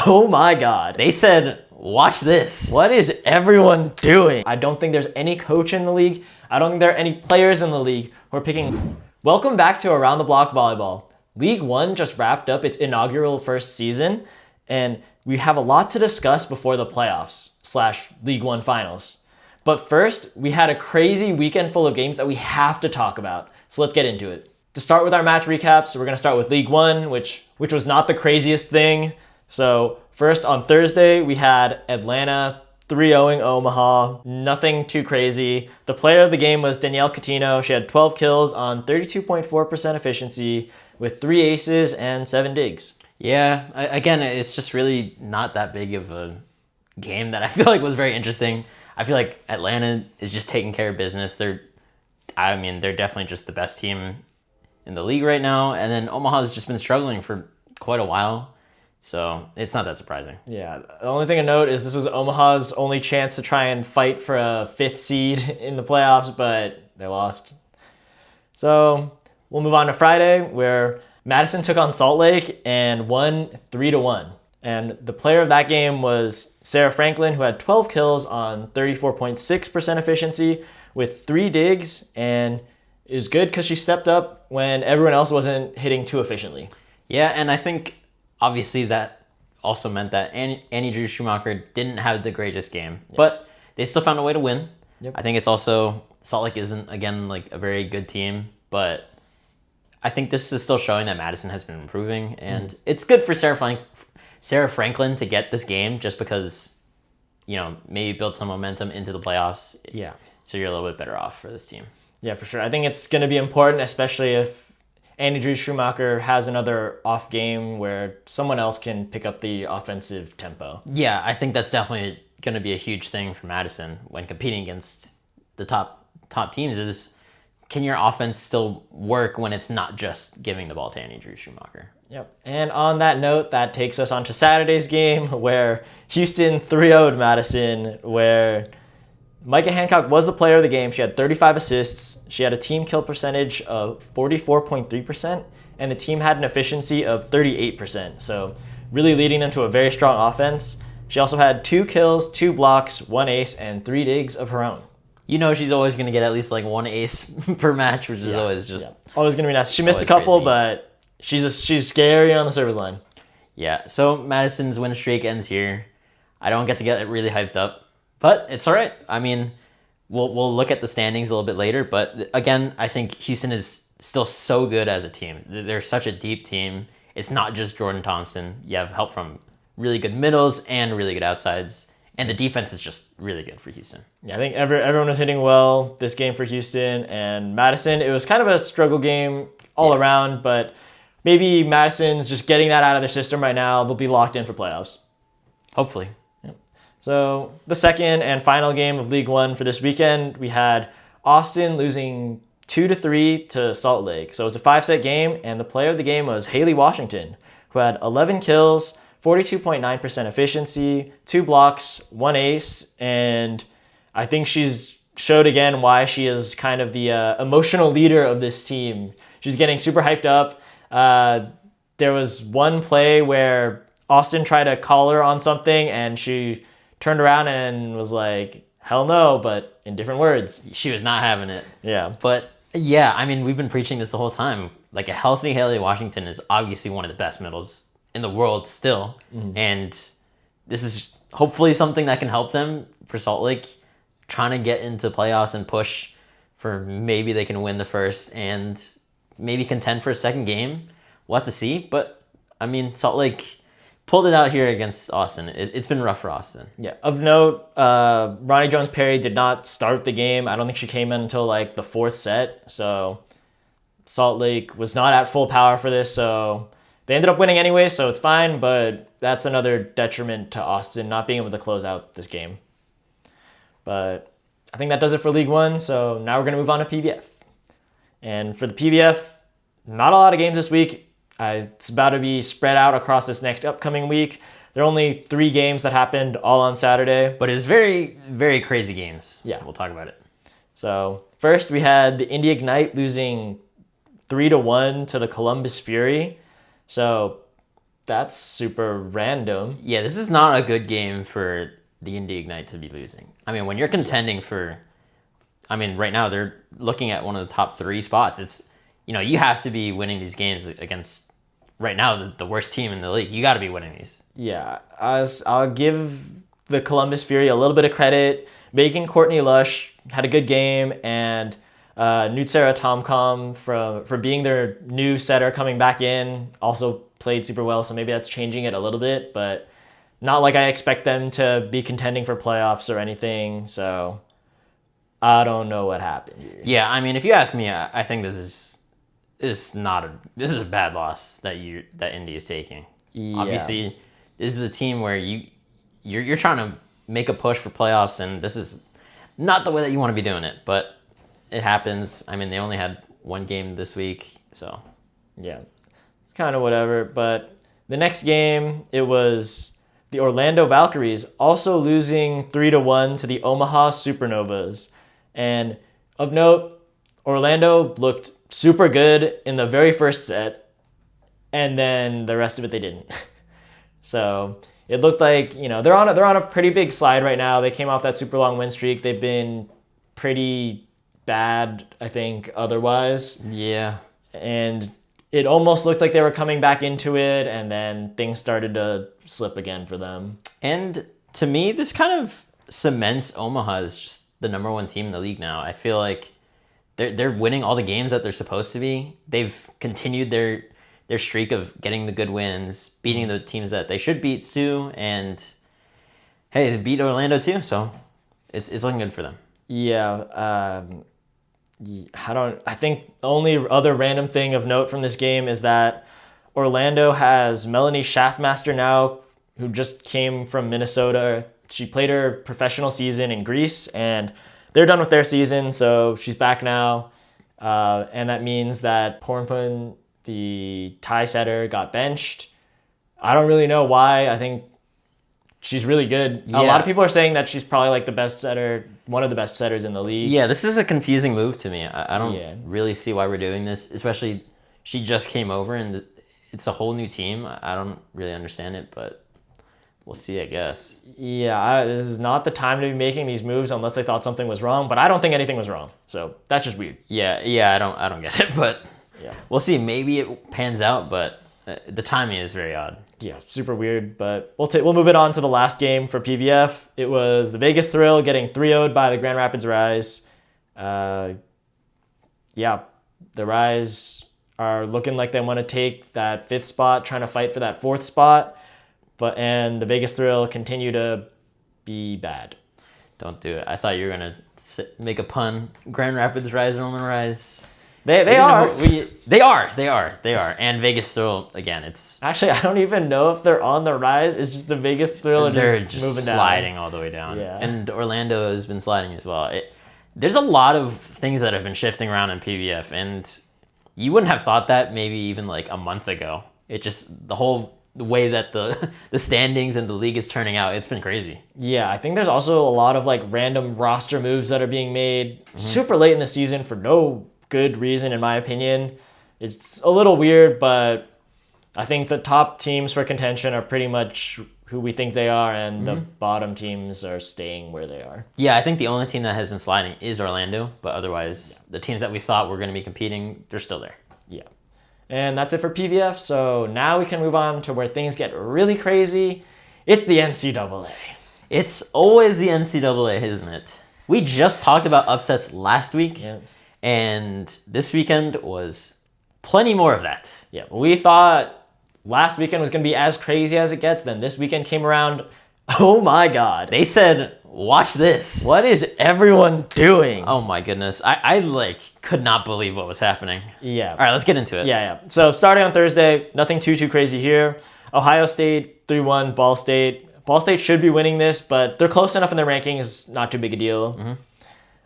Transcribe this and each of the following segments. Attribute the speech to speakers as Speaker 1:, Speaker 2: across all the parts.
Speaker 1: Oh my God.
Speaker 2: They said, watch this.
Speaker 1: What is everyone doing? I don't think there's any coach in the league. I don't think there are any players in the league who are picking. Welcome back to Around the Block Volleyball. League One just wrapped up its inaugural first season, and we have a lot to discuss before the playoffs / League One Finals. But first, we had a crazy weekend full of games that we have to talk about. So let's get into it. To start with our match recaps, we're going to start with League One, which was not the craziest thing. So first on Thursday, we had Atlanta 3-0ing Omaha. Nothing too crazy. The player of the game was Danielle Catino. She had 12 kills on 32.4% efficiency with 3 aces and 7 digs.
Speaker 2: Yeah, again, it's just really not that big of a game that I feel like was very interesting. I feel like Atlanta is just taking care of business. They're definitely just the best team in the league right now. And then Omaha's just been struggling for quite a while. So it's not that surprising.
Speaker 1: Yeah, the only thing to note is this was Omaha's only chance to try and fight for a 5th seed in the playoffs, but they lost. So we'll move on to Friday, where Madison took on Salt Lake and won 3-1. And the player of that game was Sarah Franklin, who had 12 kills on 34.6% efficiency with 3 digs, and it was good because she stepped up when everyone else wasn't hitting too efficiently.
Speaker 2: Yeah, and I think obviously that also meant that Annie Drew Schumacher didn't have the greatest game, but they still found a way to win. Yep. I think it's also, Salt Lake isn't, again, like a very good team, but I think this is still showing that Madison has been improving, and it's good for Sarah Franklin to get this game just because, maybe build some momentum into the playoffs.
Speaker 1: Yeah.
Speaker 2: So you're a little bit better off for this team.
Speaker 1: Yeah, for sure. I think it's going to be important, especially if Annie Drew Schumacher has another off game where someone else can pick up the offensive tempo.
Speaker 2: Yeah, I think that's definitely going to be a huge thing for Madison when competing against the top teams is, can your offense still work when it's not just giving the ball to Annie Drew Schumacher?
Speaker 1: Yep. And on that note, that takes us on to Saturday's game where Houston 3-0'd Madison, where Micah Hancock was the player of the game. She had 35 assists. She had a team kill percentage of 44.3%, and the team had an efficiency of 38%. So really leading them to a very strong offense. She also had 2 kills, 2 blocks, 1 ace, and 3 digs of her own.
Speaker 2: She's always going to get at least like 1 ace per match, which is always just...
Speaker 1: Always going to be nice. She missed a couple, crazy. But she's scary on the service line.
Speaker 2: Yeah, so Madison's win streak ends here. I don't get to get really hyped up. But it's all right. I mean, we'll look at the standings a little bit later. But again, I think Houston is still so good as a team. They're such a deep team. It's not just Jordan Thompson. You have help from really good middles and really good outsides. And the defense is just really good for Houston.
Speaker 1: Yeah, I think everyone was hitting well this game for Houston. And Madison, it was kind of a struggle game all around. But maybe Madison's just getting that out of their system right now. They'll be locked in for playoffs.
Speaker 2: Hopefully.
Speaker 1: So the second and final game of League One for this weekend, we had Austin losing 2-3 to Salt Lake. So it was a 5-set game, and the player of the game was Haley Washington, who had 11 kills, 42.9% efficiency, 2 blocks, 1 ace, and I think she's showed again why she is kind of the emotional leader of this team. She's getting super hyped up. There was one play where Austin tried to call her on something, and she turned around and was like, hell no, but in different words.
Speaker 2: She was not having it.
Speaker 1: Yeah.
Speaker 2: But yeah, I mean, we've been preaching this the whole time. Like, a healthy Haley Washington is obviously one of the best middles in the world still. Mm-hmm. And this is hopefully something that can help them for Salt Lake trying to get into playoffs and push for maybe they can win the first and maybe contend for a second game. We'll have to see. But, I mean, Salt Lake pulled it out here against Austin. It's been rough for Austin.
Speaker 1: Yeah. Of note, Ronnie Jones-Perry did not start the game. I don't think she came in until like the 4th set. So Salt Lake was not at full power for this. So they ended up winning anyway, so it's fine. But that's another detriment to Austin not being able to close out this game. But I think that does it for League One. So now we're going to move on to PVF. And for the PVF, not a lot of games this week. It's about to be spread out across this next upcoming week. There are only 3 games that happened all on Saturday.
Speaker 2: But it's very, very crazy games.
Speaker 1: Yeah.
Speaker 2: We'll talk about it.
Speaker 1: So first we had the Indy Ignite losing 3-1 to the Columbus Fury. So That's super random.
Speaker 2: Yeah, this is not a good game for the Indy Ignite to be losing. I mean, when you're contending for, I mean, right now they're looking at one of the top 3 spots. It's, you have to be winning these games against, right now, the worst team in the league. You got to be winning these.
Speaker 1: Yeah, I'll give the Columbus Fury a little bit of credit. Megan Courtney Lush had a good game, and Nutsara Tomcom for being their new setter coming back in also played super well, so maybe that's changing it a little bit, but not like I expect them to be contending for playoffs or anything, so I don't know what happened here.
Speaker 2: Yeah, I mean, if you ask me, I think this is a bad loss that Indy is taking. Yeah. Obviously, this is a team where you're trying to make a push for playoffs, and this is not the way that you want to be doing it, but it happens. I mean, they only had 1 game this week, so
Speaker 1: yeah. Kind of whatever, but the next game, it was the Orlando Valkyries also losing 3-1 to the Omaha Supernovas. And of note, Orlando looked super good in the very first set, and then the rest of it they didn't. So it looked like, they're on a pretty big slide right now. They came off that super long win streak. They've been pretty bad, I think, otherwise.
Speaker 2: Yeah.
Speaker 1: And it almost looked like they were coming back into it, and then things started to slip again for them.
Speaker 2: And to me, this kind of cements Omaha as just the number 1 team in the league now. I feel like they're winning all the games that they're supposed to be. They've continued their streak of getting the good wins, beating the teams that they should beat too, and hey, they beat Orlando too, so it's looking good for them.
Speaker 1: Yeah. I think the only other random thing of note from this game is that Orlando has Melanie Schaffmaster now, who just came from Minnesota. She played her professional season in Greece, and they're done with their season, so she's back now. And that means that Pornpun, the tie setter, got benched. I don't really know why. I think she's really good. Yeah. A lot of people are saying that she's probably like the best setter, one of the best setters in the league.
Speaker 2: Yeah, this is a confusing move to me. I don't really see why we're doing this, especially she just came over and it's a whole new team. I don't really understand it, but we'll see, I guess.
Speaker 1: Yeah, this is not the time to be making these moves unless they thought something was wrong, but I don't think anything was wrong. So that's just weird.
Speaker 2: Yeah, I don't get it, but yeah, we'll see. Maybe it pans out, but the timing is very odd.
Speaker 1: Yeah, super weird, but we'll move it on to the last game for PVF. It was the Vegas Thrill getting 3-0'd by the Grand Rapids Rise. The Rise are looking like they want to take that 5th spot, trying to fight for that 4th spot, and the Vegas Thrill continue to be bad.
Speaker 2: Don't do it. I thought you were gonna make a pun. Grand Rapids Rise on the rise.
Speaker 1: They are.
Speaker 2: They are. And Vegas Thrill, again, it's...
Speaker 1: Actually, I don't even know if they're on the rise. It's just the Vegas Thrill.
Speaker 2: They're just
Speaker 1: moving
Speaker 2: sliding
Speaker 1: down.
Speaker 2: all the way down.
Speaker 1: Yeah.
Speaker 2: And Orlando has been sliding as well. There's a lot of things that have been shifting around in PVF, and you wouldn't have thought that maybe even like a month ago. It just, the way that the standings and the league is turning out, it's been crazy. Yeah,
Speaker 1: I think there's also a lot of like random roster moves that are being made super late in the season for no good reason, in my opinion. It's a little weird, but I think the top teams for contention are pretty much who we think they are, and the bottom teams are staying where they are.
Speaker 2: Yeah, I think the only team that has been sliding is Orlando, but otherwise, the teams that we thought were going to be competing, they're still there.
Speaker 1: Yeah. And that's it for PVF, so now we can move on to where things get really crazy. It's the NCAA.
Speaker 2: It's always the NCAA, isn't it? We just talked about upsets last week.
Speaker 1: Yeah.
Speaker 2: And this weekend was plenty more of that.
Speaker 1: Yeah, we thought last weekend was going to be as crazy as it gets. Then this weekend came around. Oh my God.
Speaker 2: They said, watch this.
Speaker 1: What is everyone doing?
Speaker 2: Oh my goodness. I could not believe what was happening.
Speaker 1: Yeah.
Speaker 2: All right, let's get into it.
Speaker 1: Yeah. So starting on Thursday, nothing too crazy here. Ohio State 3-1 Ball State. Ball State should be winning this, but they're close enough in their rankings. Not too big a deal.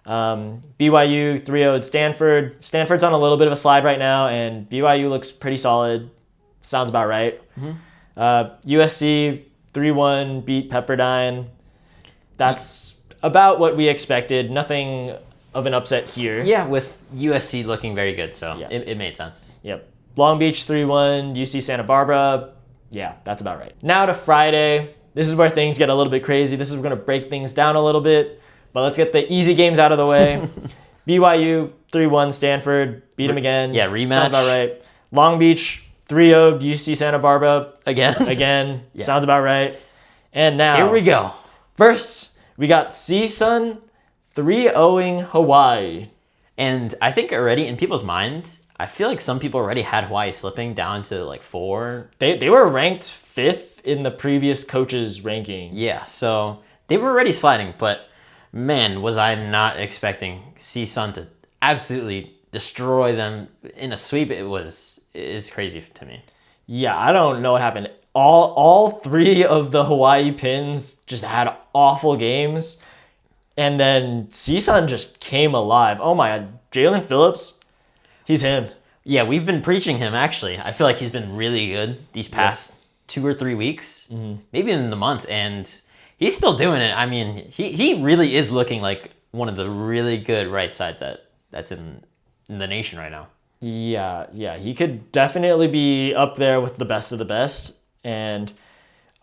Speaker 1: BYU 3-0'd Stanford. Stanford's on a little bit of a slide right now, and BYU looks pretty solid. Sounds about right. USC 3-1 beat Pepperdine. That's about what we expected. Nothing of an upset here.
Speaker 2: Yeah, with USC looking very good, so it made sense.
Speaker 1: Yep. Long Beach 3-1 UC Santa Barbara. Yeah, that's about right. Now to Friday. This is where things get a little bit crazy. This is where we're going to break things down a little bit. But let's get the easy games out of the way. BYU 3-1 Stanford. Beat them again.
Speaker 2: Yeah, rematch.
Speaker 1: Sounds about right. Long Beach 3-0 UC Santa Barbara.
Speaker 2: Again. Yeah.
Speaker 1: Sounds about right. And now.
Speaker 2: Here we go.
Speaker 1: First, we got CSUN 3-0ing Hawaii.
Speaker 2: And I think already in people's mind, I feel like some people already had Hawaii slipping down to like 4.
Speaker 1: They were ranked 5th in the previous coaches' ranking.
Speaker 2: Yeah, so they were already sliding, but man, was I not expecting CSUN to absolutely destroy them in a sweep. It's crazy to me.
Speaker 1: Yeah, I don't know what happened. All 3 of the Hawaii pins just had awful games. And then CSUN just came alive. Oh my God, Jalen Phillips, he's him.
Speaker 2: Yeah, we've been preaching him, actually. I feel like he's been really good these past 2 or 3 weeks, maybe in the month, and he's still doing it. I mean, he really is looking like one of the really good right sides that's in the nation right now.
Speaker 1: Yeah, he could definitely be up there with the best of the best. And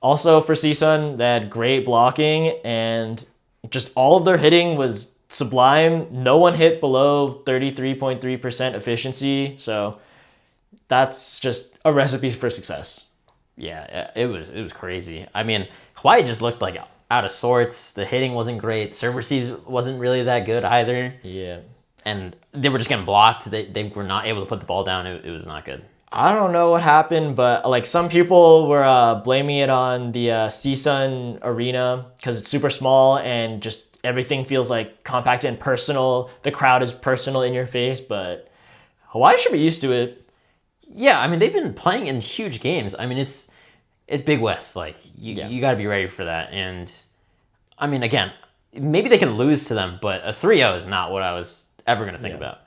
Speaker 1: also for CSUN, they had great blocking, and just all of their hitting was sublime. No one hit below 33.3% efficiency, so that's just a recipe for success.
Speaker 2: Yeah, it was crazy. I mean, Hawaii just looked like out of sorts. The hitting wasn't great. Serve receive wasn't really that good either.
Speaker 1: Yeah.
Speaker 2: And they were just getting blocked. They were not able to put the ball down. It was not good.
Speaker 1: I don't know what happened, but like some people were blaming it on the CSUN arena because it's super small and just everything feels like compacted and personal. The crowd is personal in your face, but Hawaii should be used to it.
Speaker 2: Yeah, I mean, they've been playing in huge games. I mean, it's Big West. Like, you got to be ready for that. And, I mean, again, maybe they can lose to them, but a 3-0 is not what I was ever going to think about.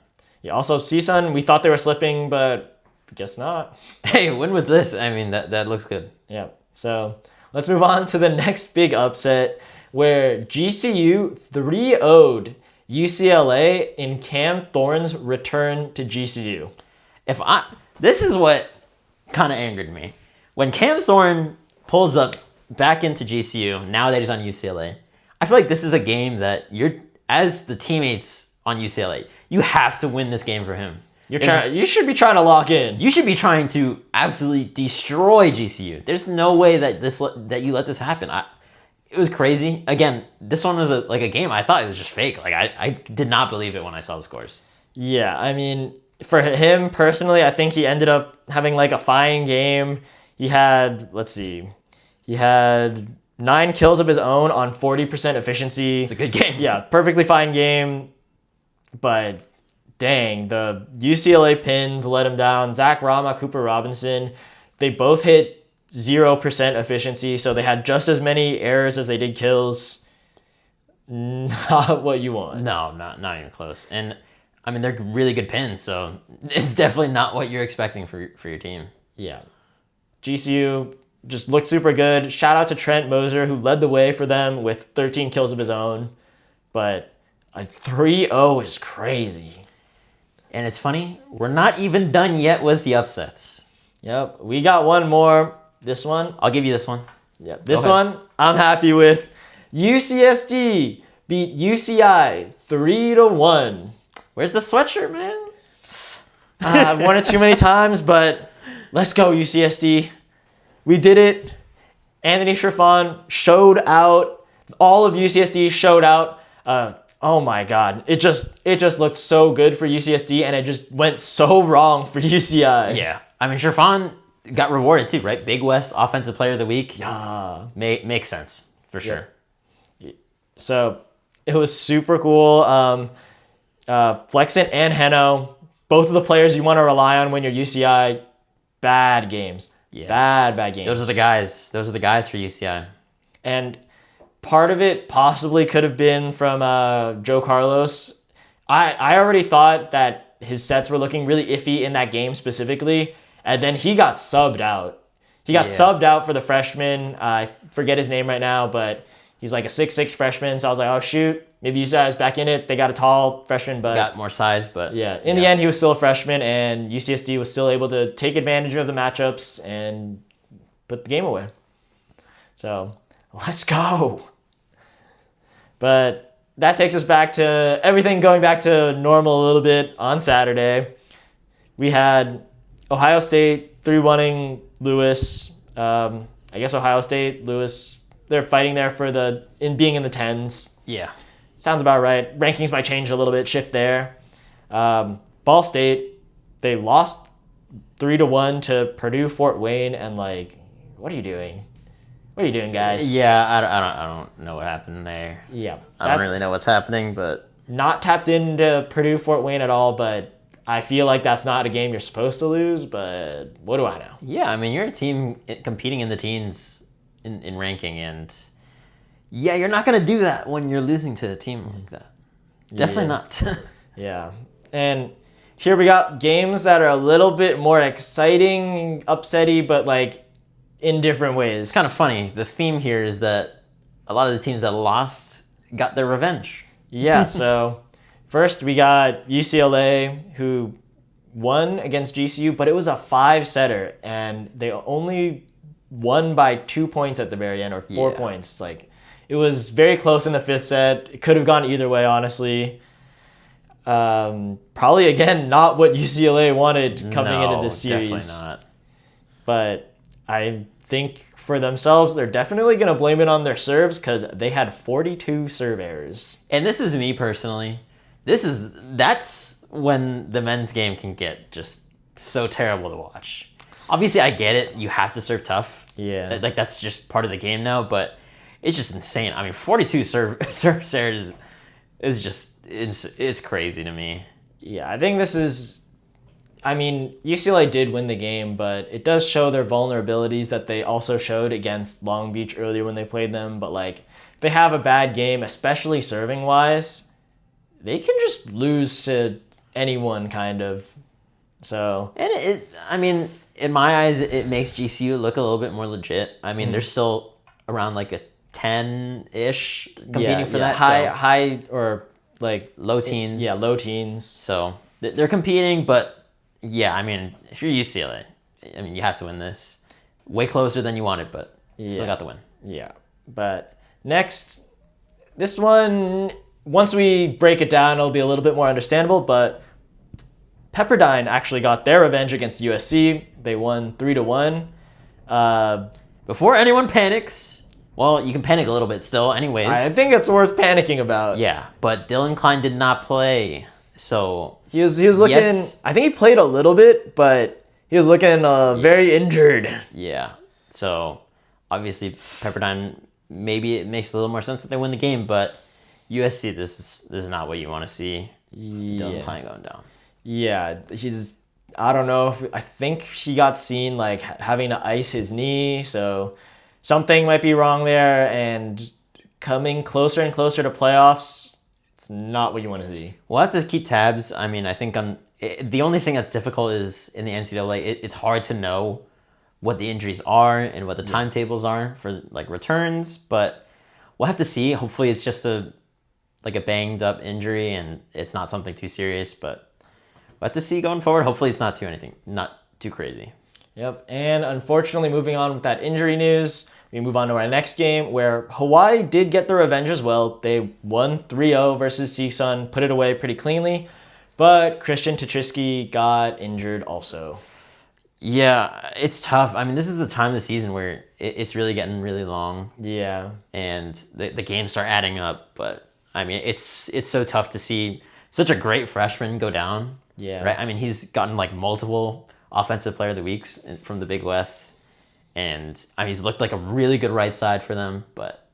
Speaker 1: Yeah, also, CSUN, we thought they were slipping, but guess not.
Speaker 2: Hey, win with this. I mean, that looks good.
Speaker 1: Yeah, so let's move on to the next big upset where GCU 3-0'd UCLA in Cam Thorne's return to GCU.
Speaker 2: This is what kind of angered me. When Cam Thorne pulls up back into GCU, now that he's on UCLA, I feel like this is a game that as the teammates on UCLA, you have to win this game for him.
Speaker 1: You should be trying to lock in.
Speaker 2: You should be trying to absolutely destroy GCU. There's no way that you let this happen. It was crazy. Again, this one was a game. I thought it was just fake. Like I did not believe it when I saw the scores.
Speaker 1: Yeah, I mean, for him personally, I think he ended up having like a fine game. He had 9 kills of his own on 40% efficiency.
Speaker 2: It's a good game.
Speaker 1: Yeah, perfectly fine game. But dang, the UCLA pins let him down. Zach Rama, Cooper Robinson, they both hit 0% efficiency, so they had just as many errors as they did kills. Not what you want.
Speaker 2: No, not even close. And I mean, they're really good pins, so it's definitely not what you're expecting for your team.
Speaker 1: Yeah. GCU just looked super good. Shout out to Trent Moser, who led the way for them with 13 kills of his own. But a 3-0 is crazy.
Speaker 2: And it's funny, we're not even done yet with the upsets.
Speaker 1: Yep, we got one more. This one,
Speaker 2: I'll give you this one.
Speaker 1: Yeah, this one I'm happy with. UCSD beat UCI 3-1.
Speaker 2: Where's the sweatshirt, man?
Speaker 1: I've won it too many times, but let's go, UCSD. We did it. Anthony Sherfon showed out. All of UCSD showed out. Oh my God. It just looked so good for UCSD, and it just went so wrong for UCI.
Speaker 2: Yeah. I mean, Sherfon got rewarded too, right? Big West Offensive Player of the Week.
Speaker 1: Yeah.
Speaker 2: Makes sense, for sure.
Speaker 1: Yeah. So it was super cool. Flexent and Heno, both of the players you want to rely on when you're UCI, bad games. Yeah. Bad games.
Speaker 2: Those are the guys. Those are the guys for UCI.
Speaker 1: And part of it possibly could have been from Joe Carlos. I already thought that his sets were looking really iffy in that game specifically, and then he got subbed out. He got subbed out for the freshman. I forget his name right now, but he's like a 6'6" freshman. So I was like, oh shoot, maybe UCI is back in it. They got a tall freshman, but
Speaker 2: got more size, but
Speaker 1: in the end, he was still a freshman, and UCSD was still able to take advantage of the matchups and put the game away. So let's go. But that takes us back to everything going back to normal a little bit on Saturday. We had Ohio State 3-1ing Lewis. I guess Ohio State, Lewis, they're fighting there for being in the 10s.
Speaker 2: Yeah.
Speaker 1: Sounds about right. Rankings might change a little bit, shift there. Ball State, they lost 3-1 to Purdue Fort Wayne, and what are you doing? What are you doing, guys?
Speaker 2: Yeah, I don't know what happened there.
Speaker 1: Yeah.
Speaker 2: I don't really know what's happening, but
Speaker 1: not tapped into Purdue Fort Wayne at all, but I feel like that's not a game you're supposed to lose, but what do I know?
Speaker 2: Yeah, I mean, you're a team competing in the teens in ranking, and yeah, you're not going to do that when you're losing to a team like that. Definitely not.
Speaker 1: Yeah. And here we got games that are a little bit more exciting, upsetty, but in different ways.
Speaker 2: It's kind of funny. The theme here is that a lot of the teams that lost got their revenge.
Speaker 1: Yeah, so first we got UCLA, who won against GCU, but it was a 5-setter, and they only won by 2 points at the very end, or 4 points. It was very close in the 5th set. It could have gone either way, honestly. Probably, again, not what UCLA wanted coming into this series.
Speaker 2: Definitely not.
Speaker 1: But I think for themselves, they're definitely going to blame it on their serves because they had 42 serve errors.
Speaker 2: And this is me personally. That's when the men's game can get just so terrible to watch. Obviously, I get it. You have to serve tough.
Speaker 1: Yeah.
Speaker 2: That's just part of the game now, but it's just insane. I mean, 42 serve errors is just, it's crazy to me.
Speaker 1: Yeah, I think UCLA did win the game, but it does show their vulnerabilities that they also showed against Long Beach earlier when they played them. But if they have a bad game, especially serving wise, they can just lose to anyone kind of. So,
Speaker 2: and in my eyes, it makes GCU look a little bit more legit. I mean, they're still around a 10-ish competing for that.
Speaker 1: High or
Speaker 2: low teens.
Speaker 1: Yeah, low teens.
Speaker 2: So they're competing, but yeah, if you're UCLA, you have to win this. Way closer than you wanted, but still got the win.
Speaker 1: Yeah, but next, this one, once we break it down, it'll be a little bit more understandable, but Pepperdine actually got their revenge against USC. They won 3-1.
Speaker 2: Before anyone panics, well, you can panic a little bit still anyways.
Speaker 1: I think it's worth panicking about.
Speaker 2: Yeah, but Dylan Klein did not play. So
Speaker 1: he was looking, yes. I think he played a little bit, but he was looking very injured.
Speaker 2: Yeah. So obviously Pepperdine, maybe it makes a little more sense that they win the game, but USC, this is not what you want to see. Dylan Klein going down.
Speaker 1: Yeah, I don't know. I think he got seen having to ice his knee, so something might be wrong there, and coming closer and closer to playoffs, it's not what you want to see.
Speaker 2: We'll have to keep tabs. I think the only thing that's difficult is in the NCAA, it's hard to know what the injuries are and what the timetables are for returns, but we'll have to see. Hopefully it's just a banged up injury and it's not something too serious, but we'll have to see going forward. Hopefully it's not too crazy.
Speaker 1: Yep, and unfortunately, moving on with that injury news, we move on to our next game where Hawaii did get the revenge as well. They won 3-0 versus CSUN, put it away pretty cleanly, but Christian Tetrisky got injured also.
Speaker 2: Yeah, it's tough. This is the time of the season where it's really getting really long.
Speaker 1: Yeah.
Speaker 2: And the games start adding up, but it's so tough to see such a great freshman go down.
Speaker 1: Yeah.
Speaker 2: Right? He's gotten multiple Offensive Player of the Weeks from the Big West. And he's looked like a really good right side for them, but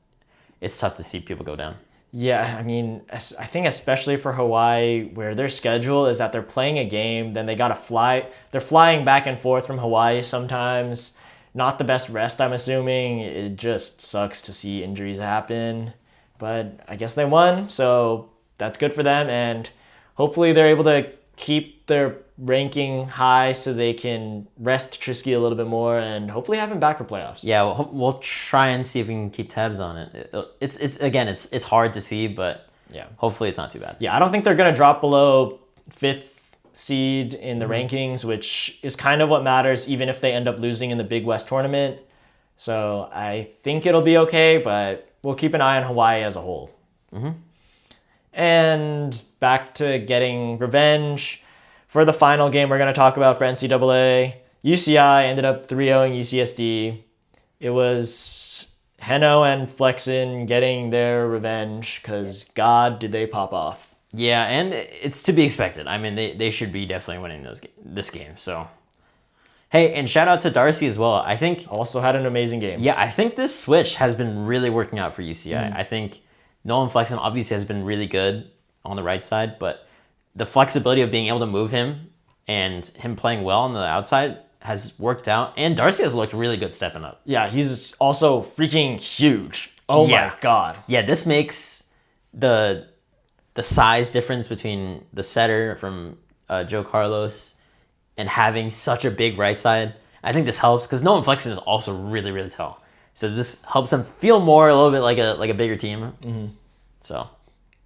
Speaker 2: it's tough to see people go down.
Speaker 1: Yeah, I think especially for Hawaii, where their schedule is that they're playing a game, then they got to fly. They're flying back and forth from Hawaii sometimes. Not the best rest, I'm assuming. It just sucks to see injuries happen. But I guess they won, so that's good for them. And hopefully they're able to keep their ranking high so they can rest Trisky a little bit more and hopefully have him back for playoffs.
Speaker 2: Yeah, we'll try and see if we can keep tabs on it. It's hard to see, but yeah, hopefully it's not too bad.
Speaker 1: Yeah, I don't think they're going to drop below 5th seed in the rankings, which is kind of what matters even if they end up losing in the Big West tournament. So I think it'll be okay, but we'll keep an eye on Hawaii as a whole. And back to getting revenge. For the final game we're going to talk about for NCAA, UCI ended up 3-0ing UCSD. It was Heno and Flexen getting their revenge because God, did they pop off.
Speaker 2: Yeah, and it's to be expected. I mean, they should be definitely winning this game. So, hey, and shout out to Darcy as well. I think
Speaker 1: Also had an amazing game.
Speaker 2: Yeah, I think this switch has been really working out for UCI. I think Nolan Flexen obviously has been really good on the right side, but the flexibility of being able to move him and him playing well on the outside has worked out. And Darcy has looked really good stepping up.
Speaker 1: Yeah, he's also freaking huge. Oh
Speaker 2: Yeah.
Speaker 1: my God.
Speaker 2: Yeah, this makes the size difference between the setter from Joe Carlos and having such a big right side. I think this helps because Nolan Flexen is also really, really tall. So this helps them feel more a little bit like a bigger team. So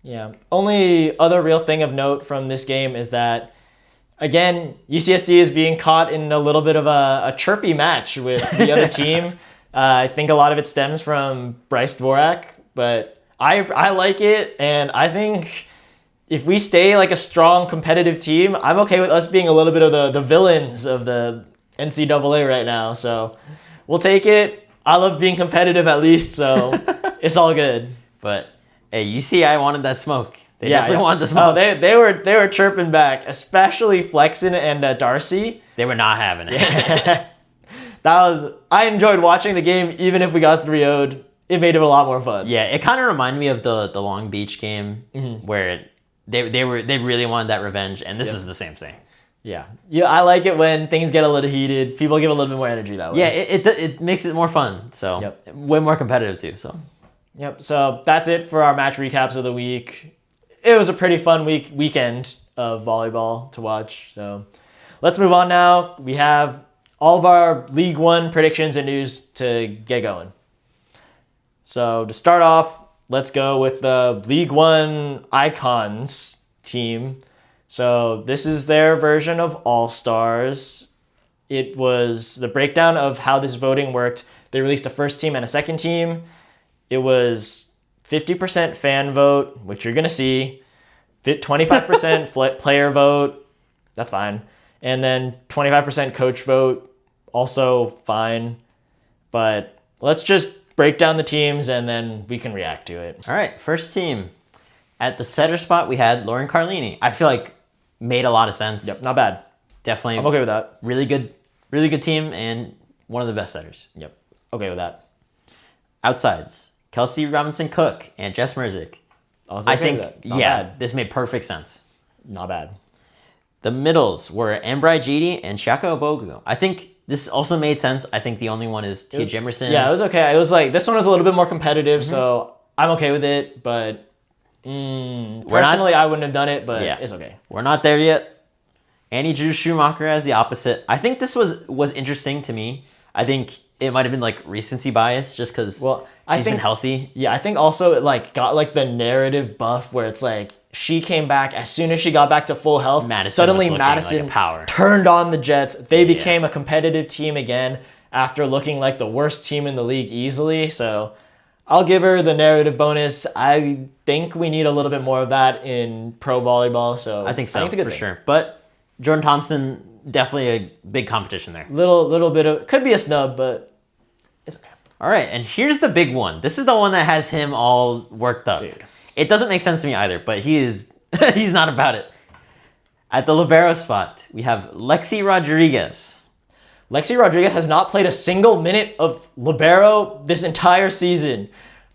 Speaker 1: Yeah. Only other real thing of note from this game is that, again, UCSD is being caught in a little bit of a chirpy match with the other team. I think a lot of it stems from Bryce Dvorak, but I like it, and I think if we stay like a strong competitive team, I'm okay with us being a little bit of the villains of the NCAA right now. So we'll take it. I love being competitive at least, so it's all good.
Speaker 2: But hey, UCI wanted that smoke. They definitely wanted the smoke.
Speaker 1: Oh, they were chirping back, especially Flexen and Darcy.
Speaker 2: They were not having it.
Speaker 1: I enjoyed watching the game, even if we got 3-0'd. It made it a lot more fun.
Speaker 2: Yeah, it kind of reminded me of the Long Beach game where they really wanted that revenge, and this is the same thing.
Speaker 1: Yeah, I like it when things get a little heated. People give a little bit more energy that way.
Speaker 2: Yeah, it makes it more fun. So way more competitive too. So
Speaker 1: So that's it for our match recaps of the week. It was a pretty fun weekend of volleyball to watch. So let's move on now. We have all of our League One predictions and news to get going. So to start off, let's go with the League One Icons team. So this is their version of All-Stars. It was the breakdown of how this voting worked. They released a first team and a second team. It was 50% fan vote, which you're going to see, 25% player vote, that's fine, and then 25% coach vote, also fine. But let's just break down the teams and then we can react to it.
Speaker 2: all right, first team. At the setter spot, we had Lauren Carlini. I feel like made a lot of sense.
Speaker 1: Yep, not bad.
Speaker 2: Definitely.
Speaker 1: I'm okay with that.
Speaker 2: Really good team and one of the best setters.
Speaker 1: Yep, okay with that.
Speaker 2: Outsides, Kelsey Robinson-Cook and Jess Merzick.
Speaker 1: Also
Speaker 2: I
Speaker 1: okay
Speaker 2: think,
Speaker 1: with that. Not bad.
Speaker 2: this made perfect sense.
Speaker 1: Not bad.
Speaker 2: The middles were Ambrai Jidi and Shaka Obogu. I think this also made sense. I think the only one is Tia Jimerson.
Speaker 1: Yeah, it was okay. It was like, this one was a little bit more competitive, so I'm okay with it, but personally, I wouldn't have done it, but it's okay.
Speaker 2: We're not there yet. Annie Drew Schumacher as the opposite. I think this was interesting to me. I think it might have been like recency bias just because she's been healthy.
Speaker 1: Yeah, I think also it like got like the narrative buff where it's like she came back as soon as she got back to full health. Suddenly Madison
Speaker 2: like a power.
Speaker 1: Turned on the Jets. They became a competitive team again after looking like the worst team in the league easily. So I'll give her the narrative bonus. I think we need a little bit more of that in pro volleyball. So
Speaker 2: I think so,
Speaker 1: it's a good
Speaker 2: for
Speaker 1: thing.
Speaker 2: sure. But Jordan Thompson, definitely a big competition there.
Speaker 1: Little bit of, could be a snub, but it's okay.
Speaker 2: All right, and here's the big one. This is the one that has him all worked up.
Speaker 1: Dude.
Speaker 2: It doesn't make sense to me either, but he's not about it. At the libero spot, we have Lexi Rodriguez.
Speaker 1: Lexi Rodriguez has not played a single minute of libero this entire season.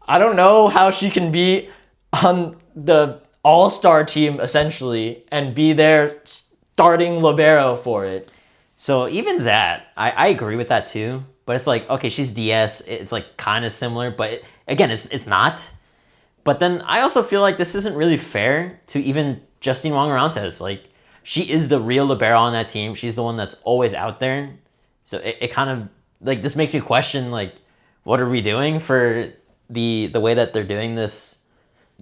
Speaker 1: I don't know how she can be on the all-star team, essentially, and be their starting libero for it.
Speaker 2: So even that, I agree with that too. But it's like, okay, she's DS. It's like kind of similar, but again, it's not. But then I also feel like this isn't really fair to even Justine Wong-Orantes. Like, she is the real libero on that team. She's the one that's always out there. So it kind of, like, this makes me question, like, what are we doing for the way that they're doing this?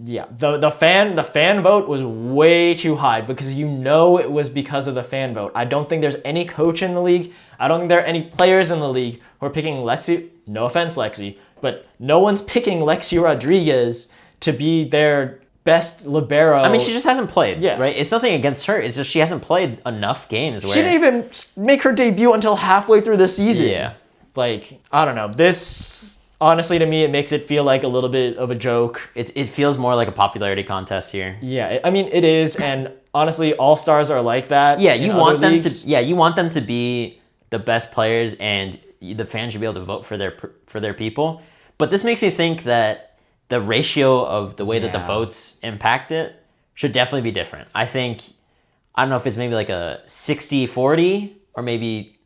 Speaker 1: Yeah, the fan vote was way too high because you know it was because of the fan vote. I don't think there's any coach in the league. I don't think there are any players in the league who are picking Lexi no offense, Lexi, but no one's picking Lexi Rodriguez to be their best libero.
Speaker 2: I mean, she just hasn't played,
Speaker 1: Yeah.
Speaker 2: right? It's nothing against her. It's just she hasn't played enough games. Where...
Speaker 1: She didn't even make her debut until halfway through the season.
Speaker 2: Yeah.
Speaker 1: Like, I don't know. This, honestly, to me, it makes it feel like a little bit of a joke.
Speaker 2: It feels more like a popularity contest here.
Speaker 1: Yeah, I mean, it is, and honestly, all-stars are like that.
Speaker 2: Yeah, you want them
Speaker 1: leagues.
Speaker 2: to. Yeah, you want them to be the best players, and the fans should be able to vote for their people. But this makes me think that the ratio of the way that the votes impact it should definitely be different. I don't know if it's maybe like a 60-40 or maybe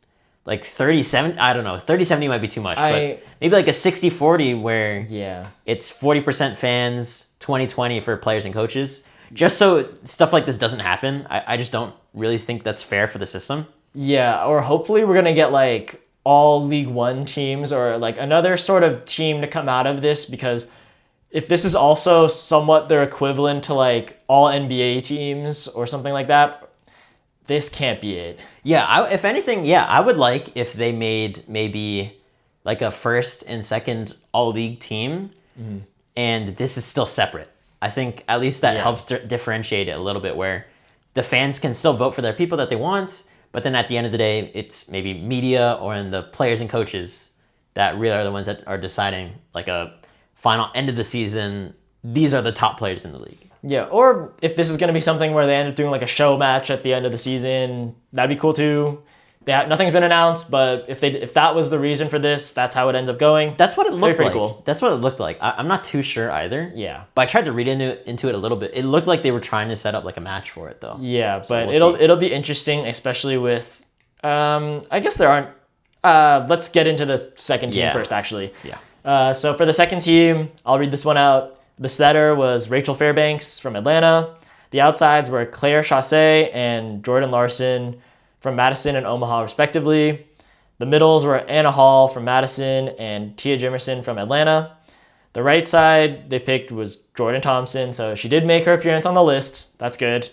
Speaker 2: like 30-70. I don't know. 30-70 might be too much, but maybe like a 60-40 where it's 40% fans, 20-20 for players and coaches. Just so stuff like this doesn't happen. I just don't really think that's fair for the system.
Speaker 1: Yeah, or hopefully we're going to get like all League One teams or like another sort of team to come out of this, because if this is also somewhat their equivalent to like all NBA teams or something like that, this can't be it.
Speaker 2: Yeah, if anything, I would like if they made maybe like a first and second all-league team, and this is still separate. I think at least that helps differentiate it a little bit, where the fans can still vote for their people that they want, but then at the end of the day, it's maybe media or in the players and coaches that really are the ones that are deciding like a final end of the season. These are the top players in the league.
Speaker 1: Yeah, or if this is going to be something where they end up doing like a show match at the end of the season, that'd be cool too. Nothing's been announced, but if that was the reason for this, that's how it ends up going.
Speaker 2: That's what it looked like.
Speaker 1: Cool.
Speaker 2: That's what it looked like. I'm not too sure either.
Speaker 1: Yeah.
Speaker 2: But I tried to read into it a little bit. It looked like they were trying to set up like a match for it though.
Speaker 1: Yeah,
Speaker 2: So
Speaker 1: but
Speaker 2: we'll see.
Speaker 1: it'll be interesting, especially with I guess there aren't let's get into the second team first actually.
Speaker 2: Yeah.
Speaker 1: So for the second team, I'll read this one out. The setter was Rachel Fairbanks from Atlanta. The outsides were Claire Chassé and Jordan Larson from Madison and Omaha, respectively. The middles were Anna Hall from Madison and Tia Jimerson from Atlanta. The right side they picked was Jordan Thompson, so she did make her appearance on the list. That's good.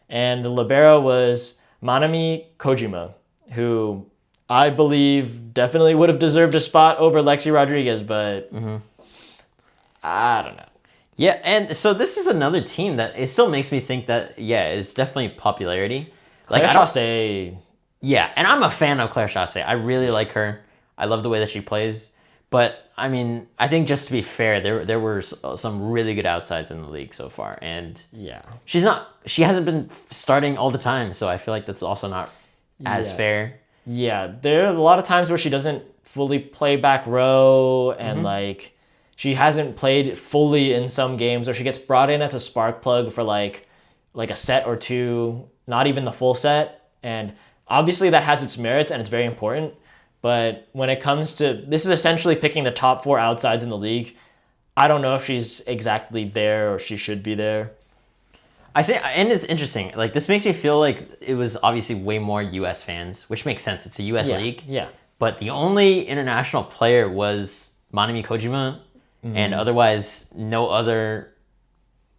Speaker 1: And the libero was Manami Kojima, who I believe definitely would have deserved a spot over Lexi Rodriguez, but I don't know.
Speaker 2: Yeah, and so this is another team that it still makes me think that it's definitely popularity.
Speaker 1: Like
Speaker 2: I
Speaker 1: I
Speaker 2: don't
Speaker 1: don't say,
Speaker 2: Yeah, and I'm a fan of Claire Chassé. I really like her. I love the way that she plays. But I mean, I think just to be fair, there were some really good outsides in the league so far, and she hasn't been starting all the time, so I feel like that's also not as fair.
Speaker 1: Yeah, there are a lot of times where she doesn't fully play back row, and like she hasn't played fully in some games, or she gets brought in as a spark plug for like a set or two, not even the full set. And obviously that has its merits and it's very important. But when it comes to, this is essentially picking the top 4 outsides in the league. I don't know if she's exactly there or she should be there.
Speaker 2: I think, and it's interesting. Like, this makes me feel like it was obviously way more U.S. fans, which makes sense. It's a U.S. league.
Speaker 1: Yeah.
Speaker 2: But the only international player was Manami Kojima, and otherwise no other,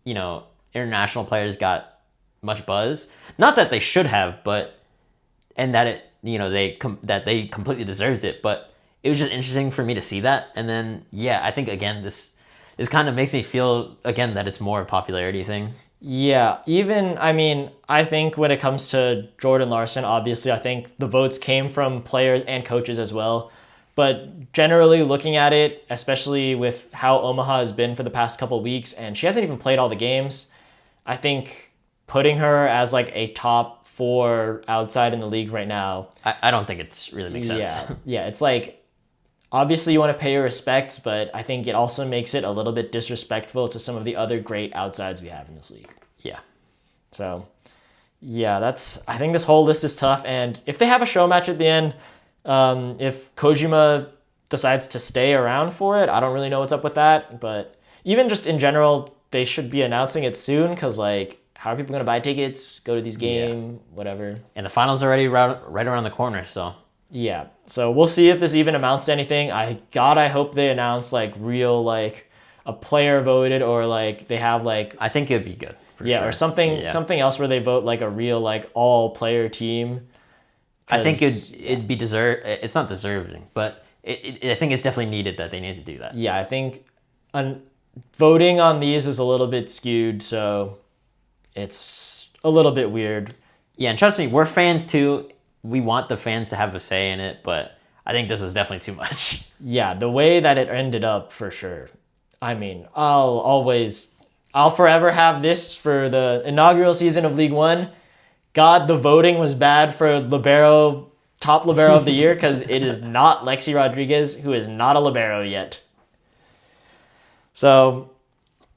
Speaker 2: international players got much buzz. Not that they should have, but and that it, that they completely deserved it. But it was just interesting for me to see that. And then, I think again this kind of makes me feel again that it's more a popularity thing.
Speaker 1: Yeah, I think when it comes to Jordan Larson, obviously, I think the votes came from players and coaches as well. But generally looking at it, especially with how Omaha has been for the past couple weeks, and she hasn't even played all the games, I think putting her as like a top 4 outside in the league right now.
Speaker 2: I don't think it's really makes sense.
Speaker 1: Yeah, it's like, obviously you want to pay your respects, but I think it also makes it a little bit disrespectful to some of the other great outsides we have in this league.
Speaker 2: Yeah.
Speaker 1: So, I think this whole list is tough. And if they have a show match at the end, if Kojima decides to stay around for it, I don't really know what's up with that. But even just in general, they should be announcing it soon, because like, how are people going to buy tickets, go to these games, whatever?
Speaker 2: And the finals are already right around the corner, so.
Speaker 1: Yeah, so we'll see if this even amounts to anything. I hope they announce like real, like a player voted, or like they have like,
Speaker 2: I think it'd be good. For sure.
Speaker 1: Or something else where they vote like a real like all player team.
Speaker 2: I think it'd be it's not deserving, but I think it's definitely needed that they need to do that.
Speaker 1: Yeah, I think voting on these is a little bit skewed, so it's a little bit weird.
Speaker 2: Yeah, and trust me, we're fans too. We want the fans to have a say in it, but I think this was definitely too much.
Speaker 1: Yeah, the way that it ended up, for sure. I mean, I'll forever have this for the inaugural season of League One. God, the voting was bad for libero, top libero of the year, because it is not Lexi Rodriguez, who is not a libero yet. So,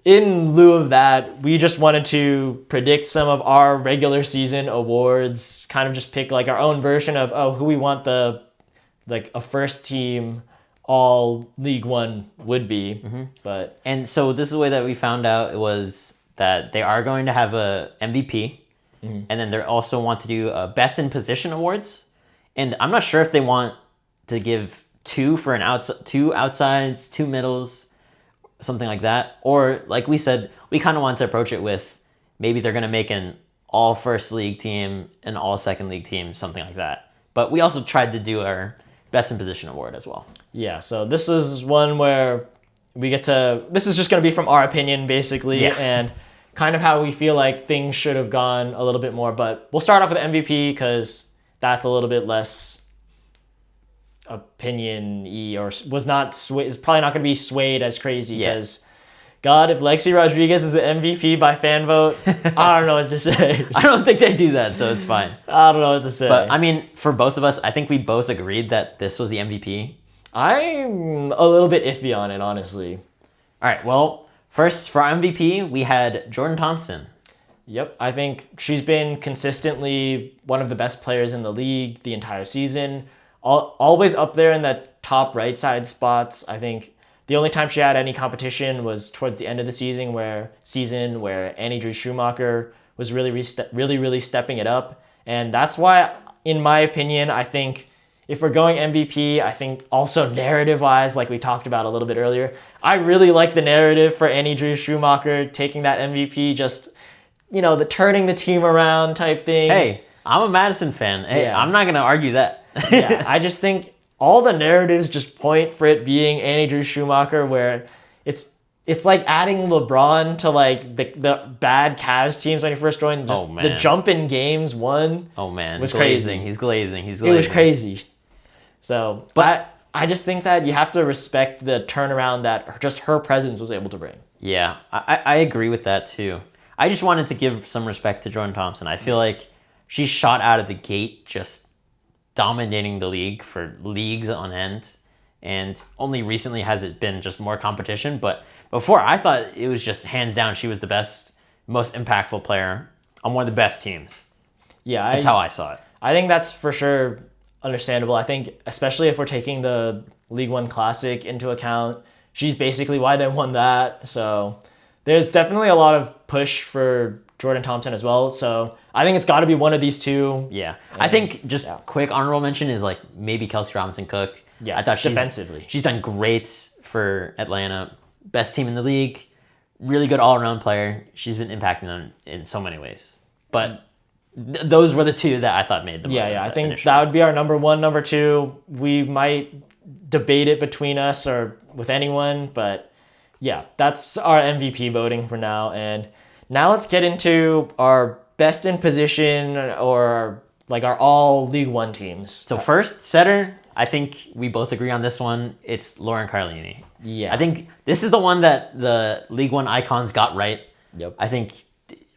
Speaker 1: in lieu of that, we just wanted to predict some of our regular season awards, kind of just pick like our own version of who we want a first team all League One would be.
Speaker 2: And so this is the way that we found out. It was that they are going to have a MVP, and then they also want to do a best in position awards. And I'm not sure if they want to give two outsides, two middles, something like that, or like we said, we kind of want to approach it with maybe they're going to make an all first league team, an all second league team, something like that. But we also tried to do our best in position award as well.
Speaker 1: Yeah, so this is one where this is just going to be from our opinion, basically, and kind of how we feel like things should have gone a little bit more. But we'll start off with MVP because that's a little bit less opinion-y, or is probably not going to be swayed as crazy because, God, if Lexi Rodriguez is the MVP by fan vote, I don't know what to say.
Speaker 2: I don't think they do that, so it's fine.
Speaker 1: I don't know what to say.
Speaker 2: But, I mean, for both of us, I think we both agreed that this was the MVP.
Speaker 1: I'm a little bit iffy on it, honestly.
Speaker 2: All right, well, first, for MVP, we had Jordan Thompson.
Speaker 1: Yep, I think she's been consistently one of the best players in the league the entire season. Always up there in the top right side spots. I think the only time she had any competition was towards the end of the season where Annie Drew Schumacher was really stepping it up. And that's why, in my opinion, I think if we're going MVP, I think also narrative-wise, like we talked about a little bit earlier, I really like the narrative for Annie Drew Schumacher taking that MVP, just, the turning the team around type thing.
Speaker 2: Hey, I'm a Madison fan. Hey, I'm not going to argue that.
Speaker 1: Yeah, I just think all the narratives just point for it being Annie Drew Schumacher, where it's like adding LeBron to like the bad Cavs teams when he first joined. Just the jump in games won.
Speaker 2: Oh man,
Speaker 1: was
Speaker 2: glazing.
Speaker 1: crazy.
Speaker 2: He's glazing. It
Speaker 1: was crazy. So, but I just think that you have to respect the turnaround that just her presence was able to bring.
Speaker 2: Yeah, I agree with that too. I just wanted to give some respect to Jordan Thompson. I feel like she shot out of the gate just dominating the league for leagues on end, and only recently has it been just more competition. But before, I thought it was just hands down she was the best, most impactful player on one of the best teams.
Speaker 1: Yeah,
Speaker 2: that's how I saw it.
Speaker 1: I think that's for sure understandable. I think especially if we're taking the League One Classic into account, she's basically why they won that. So there's definitely a lot of push for Jordan Thompson as well. So I think it's got to be one of these two.
Speaker 2: Yeah. I think just quick honorable mention is like maybe Kelsey Robinson-Cook.
Speaker 1: Yeah,
Speaker 2: I thought
Speaker 1: defensively.
Speaker 2: She's done great for Atlanta. Best team in the league. Really good all-around player. She's been impacting them in so many ways. But those were the two that I thought made the most sense.
Speaker 1: Yeah, I think that would be our number one, number two. We might debate it between us or with anyone, but yeah, that's our MVP voting for now. And now let's get into our best in position or like our all League One teams.
Speaker 2: So first, setter, I think we both agree on this one. It's Lauren Carlini.
Speaker 1: Yeah.
Speaker 2: I think this is the one that the League One icons got right.
Speaker 1: Yep.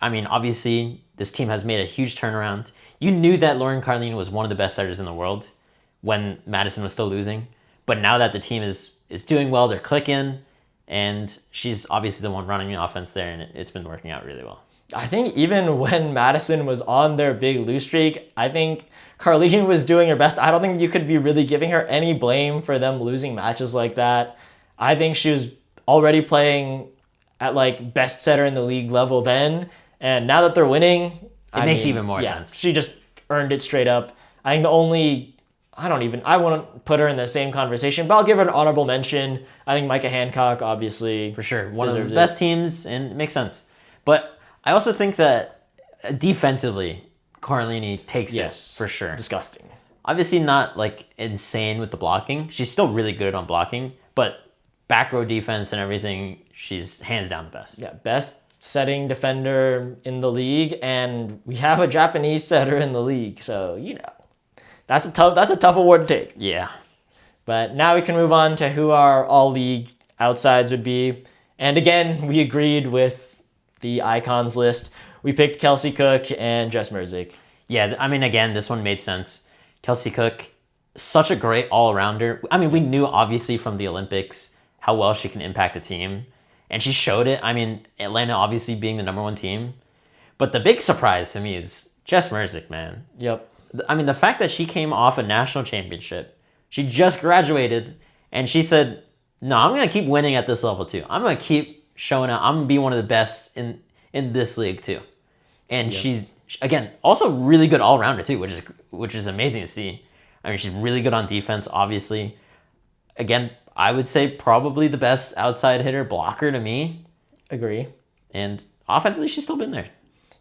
Speaker 2: I mean, obviously, this team has made a huge turnaround. You knew that Lauren Carlini was one of the best setters in the world when Madison was still losing. But now that the team is doing well, they're clicking, and she's obviously the one running the offense there, and it's been working out really well.
Speaker 1: I think even when Madison was on their big lose streak, I think Carlini was doing her best. I don't think you could be really giving her any blame for them losing matches like that. I think she was already playing at like best setter in the league level then, and now that they're winning,
Speaker 2: it makes even more sense.
Speaker 1: She just earned it straight up. I think I won't put her in the same conversation, but I'll give her an honorable mention. I think Micah Hancock, obviously.
Speaker 2: For sure. One of the best teams, and it makes sense. But I also think that defensively, Carlini takes it for sure.
Speaker 1: Disgusting.
Speaker 2: Obviously not like insane with the blocking. She's still really good on blocking, but back row defense and everything, she's hands down the best.
Speaker 1: Yeah, best setting defender in the league, and we have a Japanese setter in the league, so that's a tough award to take.
Speaker 2: Yeah.
Speaker 1: But now we can move on to who our all-league outsides would be. And again, we agreed with the icons list. We picked Kelsey Cook and Jess Merzik.
Speaker 2: Yeah, I mean, again, this one made sense. Kelsey Cook, such a great all-arounder. I mean, we knew, obviously, from the Olympics how well she can impact a team. And she showed it. I mean, Atlanta obviously being the #1 team. But the big surprise to me is Jess Merzik, man.
Speaker 1: Yep.
Speaker 2: I mean, the fact that she came off a national championship, she just graduated, and she said, no, I'm going to keep winning at this level too. I'm going to keep showing up. I'm going to be one of the best in this league too. And she's, again, also really good all-rounder too, which is amazing to see. I mean, she's really good on defense, obviously. Again, I would say probably the best outside hitter blocker to me.
Speaker 1: Agree.
Speaker 2: And offensively, she's still been there.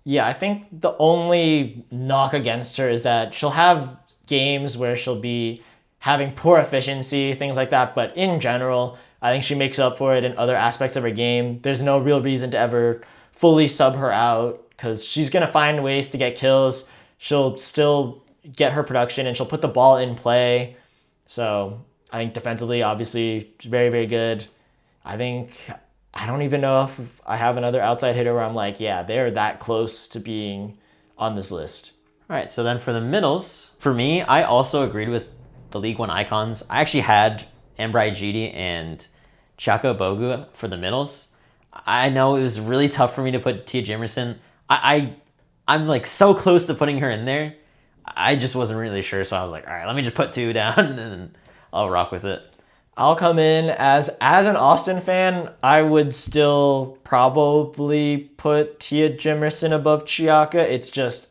Speaker 1: Yeah, I think the only knock against her is that she'll have games where she'll be having poor efficiency, things like that. But in general, I think she makes up for it in other aspects of her game. There's no real reason to ever fully sub her out because she's going to find ways to get kills. She'll still get her production and she'll put the ball in play. So I think defensively, obviously, very, very good. I don't even know if I have another outside hitter where I'm like, yeah, they're that close to being on this list.
Speaker 2: All right, so then for the middles, for me, I also agreed with the League One icons. I actually had Embry Gidi and Chiako Bogu for the middles. I know it was really tough for me to put Tia Jimerson. I'm like so close to putting her in there. I just wasn't really sure, so I was like, all right, let me just put 2 down and I'll rock with it.
Speaker 1: I'll come in as an Austin fan. I would still probably put Tia Jimerson above Chiaka. It's just,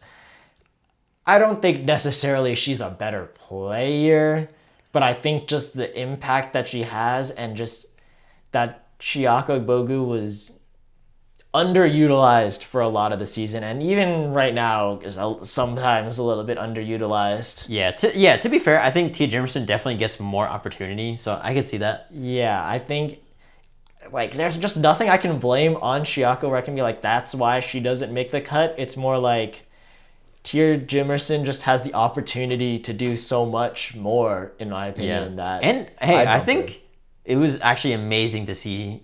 Speaker 1: I don't think necessarily she's a better player, but I think just the impact that she has and just that Chiaka Bogu was underutilized for a lot of the season, and even right now is sometimes a little bit underutilized.
Speaker 2: Yeah, to be fair, I think Tia Jimerson definitely gets more opportunity, so I could see that.
Speaker 1: Yeah, I think like there's just nothing I can blame on Chiako where I can be like, that's why she doesn't make the cut. It's more like Tia Jimerson just has the opportunity to do so much more, in my opinion. That
Speaker 2: and hey, I think it was actually amazing to see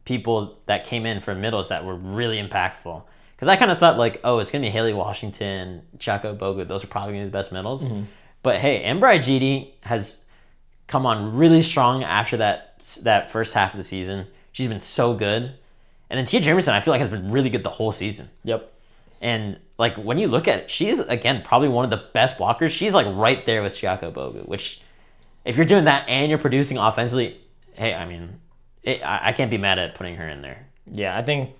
Speaker 2: people that came in for middles that were really impactful. Because I kind of thought like, oh, it's going to be Haley Washington, Chiako Bogu. Those are probably going to be the best middles. Mm-hmm. But hey, Embry Gidi has come on really strong after that first half of the season. She's been so good. And then Tia Jimerson, I feel like, has been really good the whole season.
Speaker 1: Yep.
Speaker 2: And like when you look at it, she's, again, probably one of the best blockers. She's like right there with Chiako Bogu, which if you're doing that and you're producing offensively, hey, I mean, I can't be mad at putting her in there.
Speaker 1: Yeah, I think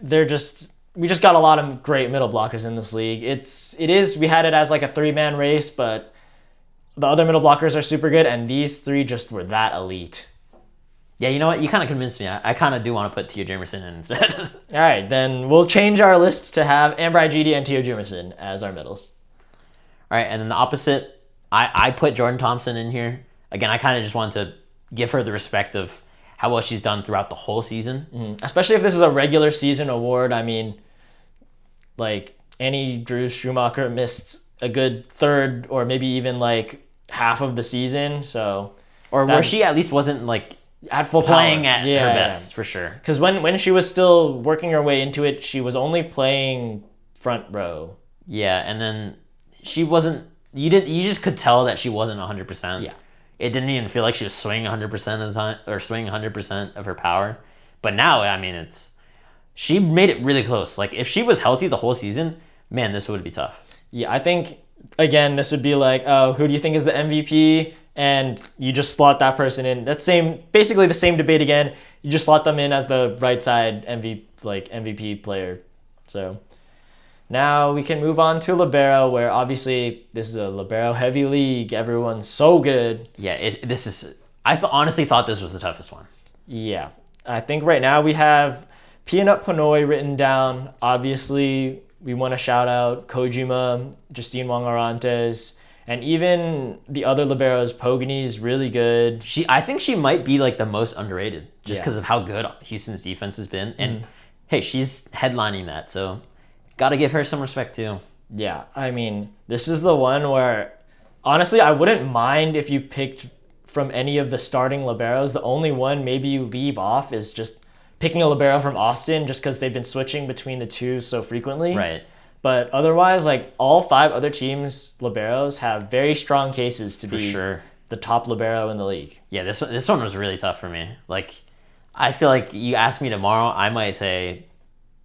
Speaker 1: we just got a lot of great middle blockers in this league. We had it as like a 3-man race, but the other middle blockers are super good, and these 3 just were that elite.
Speaker 2: Yeah, you know what? You kind of convinced me. I kind of do want to put Tia Jimerson in instead.
Speaker 1: All right, then we'll change our list to have Embry Gidi and Tia Jimerson as our middles.
Speaker 2: All right, and then the opposite, I put Jordan Thompson in here. Again, I kind of just wanted to give her the respect of how well she's done throughout the whole season.
Speaker 1: Mm-hmm. Especially if this is a regular season award. I mean, like Annie Drews Schumacher missed a good third or maybe even like half of the season. So,
Speaker 2: or where she at least wasn't like
Speaker 1: at full
Speaker 2: playing
Speaker 1: power.
Speaker 2: At her best, for sure.
Speaker 1: Because when she was still working her way into it, she was only playing front row.
Speaker 2: Yeah, and then she wasn't. You just could tell that she wasn't 100%.
Speaker 1: Yeah.
Speaker 2: It didn't even feel like she was swinging 100% of the time or swinging 100% of her power. But now, I mean, she made it really close. Like if she was healthy the whole season, man, this would be tough.
Speaker 1: Yeah, I think again this would be like, oh, who do you think is the MVP? And you just slot that person in. That's basically the same debate again. You just slot them in as the right side MVP player. So now we can move on to libero, where obviously this is a libero heavy league. Everyone's so good.
Speaker 2: Yeah, I honestly thought this was the toughest one.
Speaker 1: Yeah, I think right now we have Peanut Panoy written down. Obviously, we want to shout out Kojima, Justine Wong Arantes, And even the other liberos, Pogany's really good.
Speaker 2: I think she might be like the most underrated just
Speaker 1: Yeah.
Speaker 2: because of how good Houston's defense has been. And hey, she's headlining that, so got to give her some respect too.
Speaker 1: Yeah, I mean, this is the one where, honestly, I wouldn't mind if you picked from any of the starting liberos. The only one maybe you leave off is just picking a libero from Austin, just because they've been switching between the two so frequently.
Speaker 2: Right.
Speaker 1: But otherwise, like, all 5 other teams' liberos have very strong cases to be
Speaker 2: sure.
Speaker 1: the top libero in the league.
Speaker 2: Yeah, this one was really tough for me. Like, I feel like you ask me tomorrow, I might say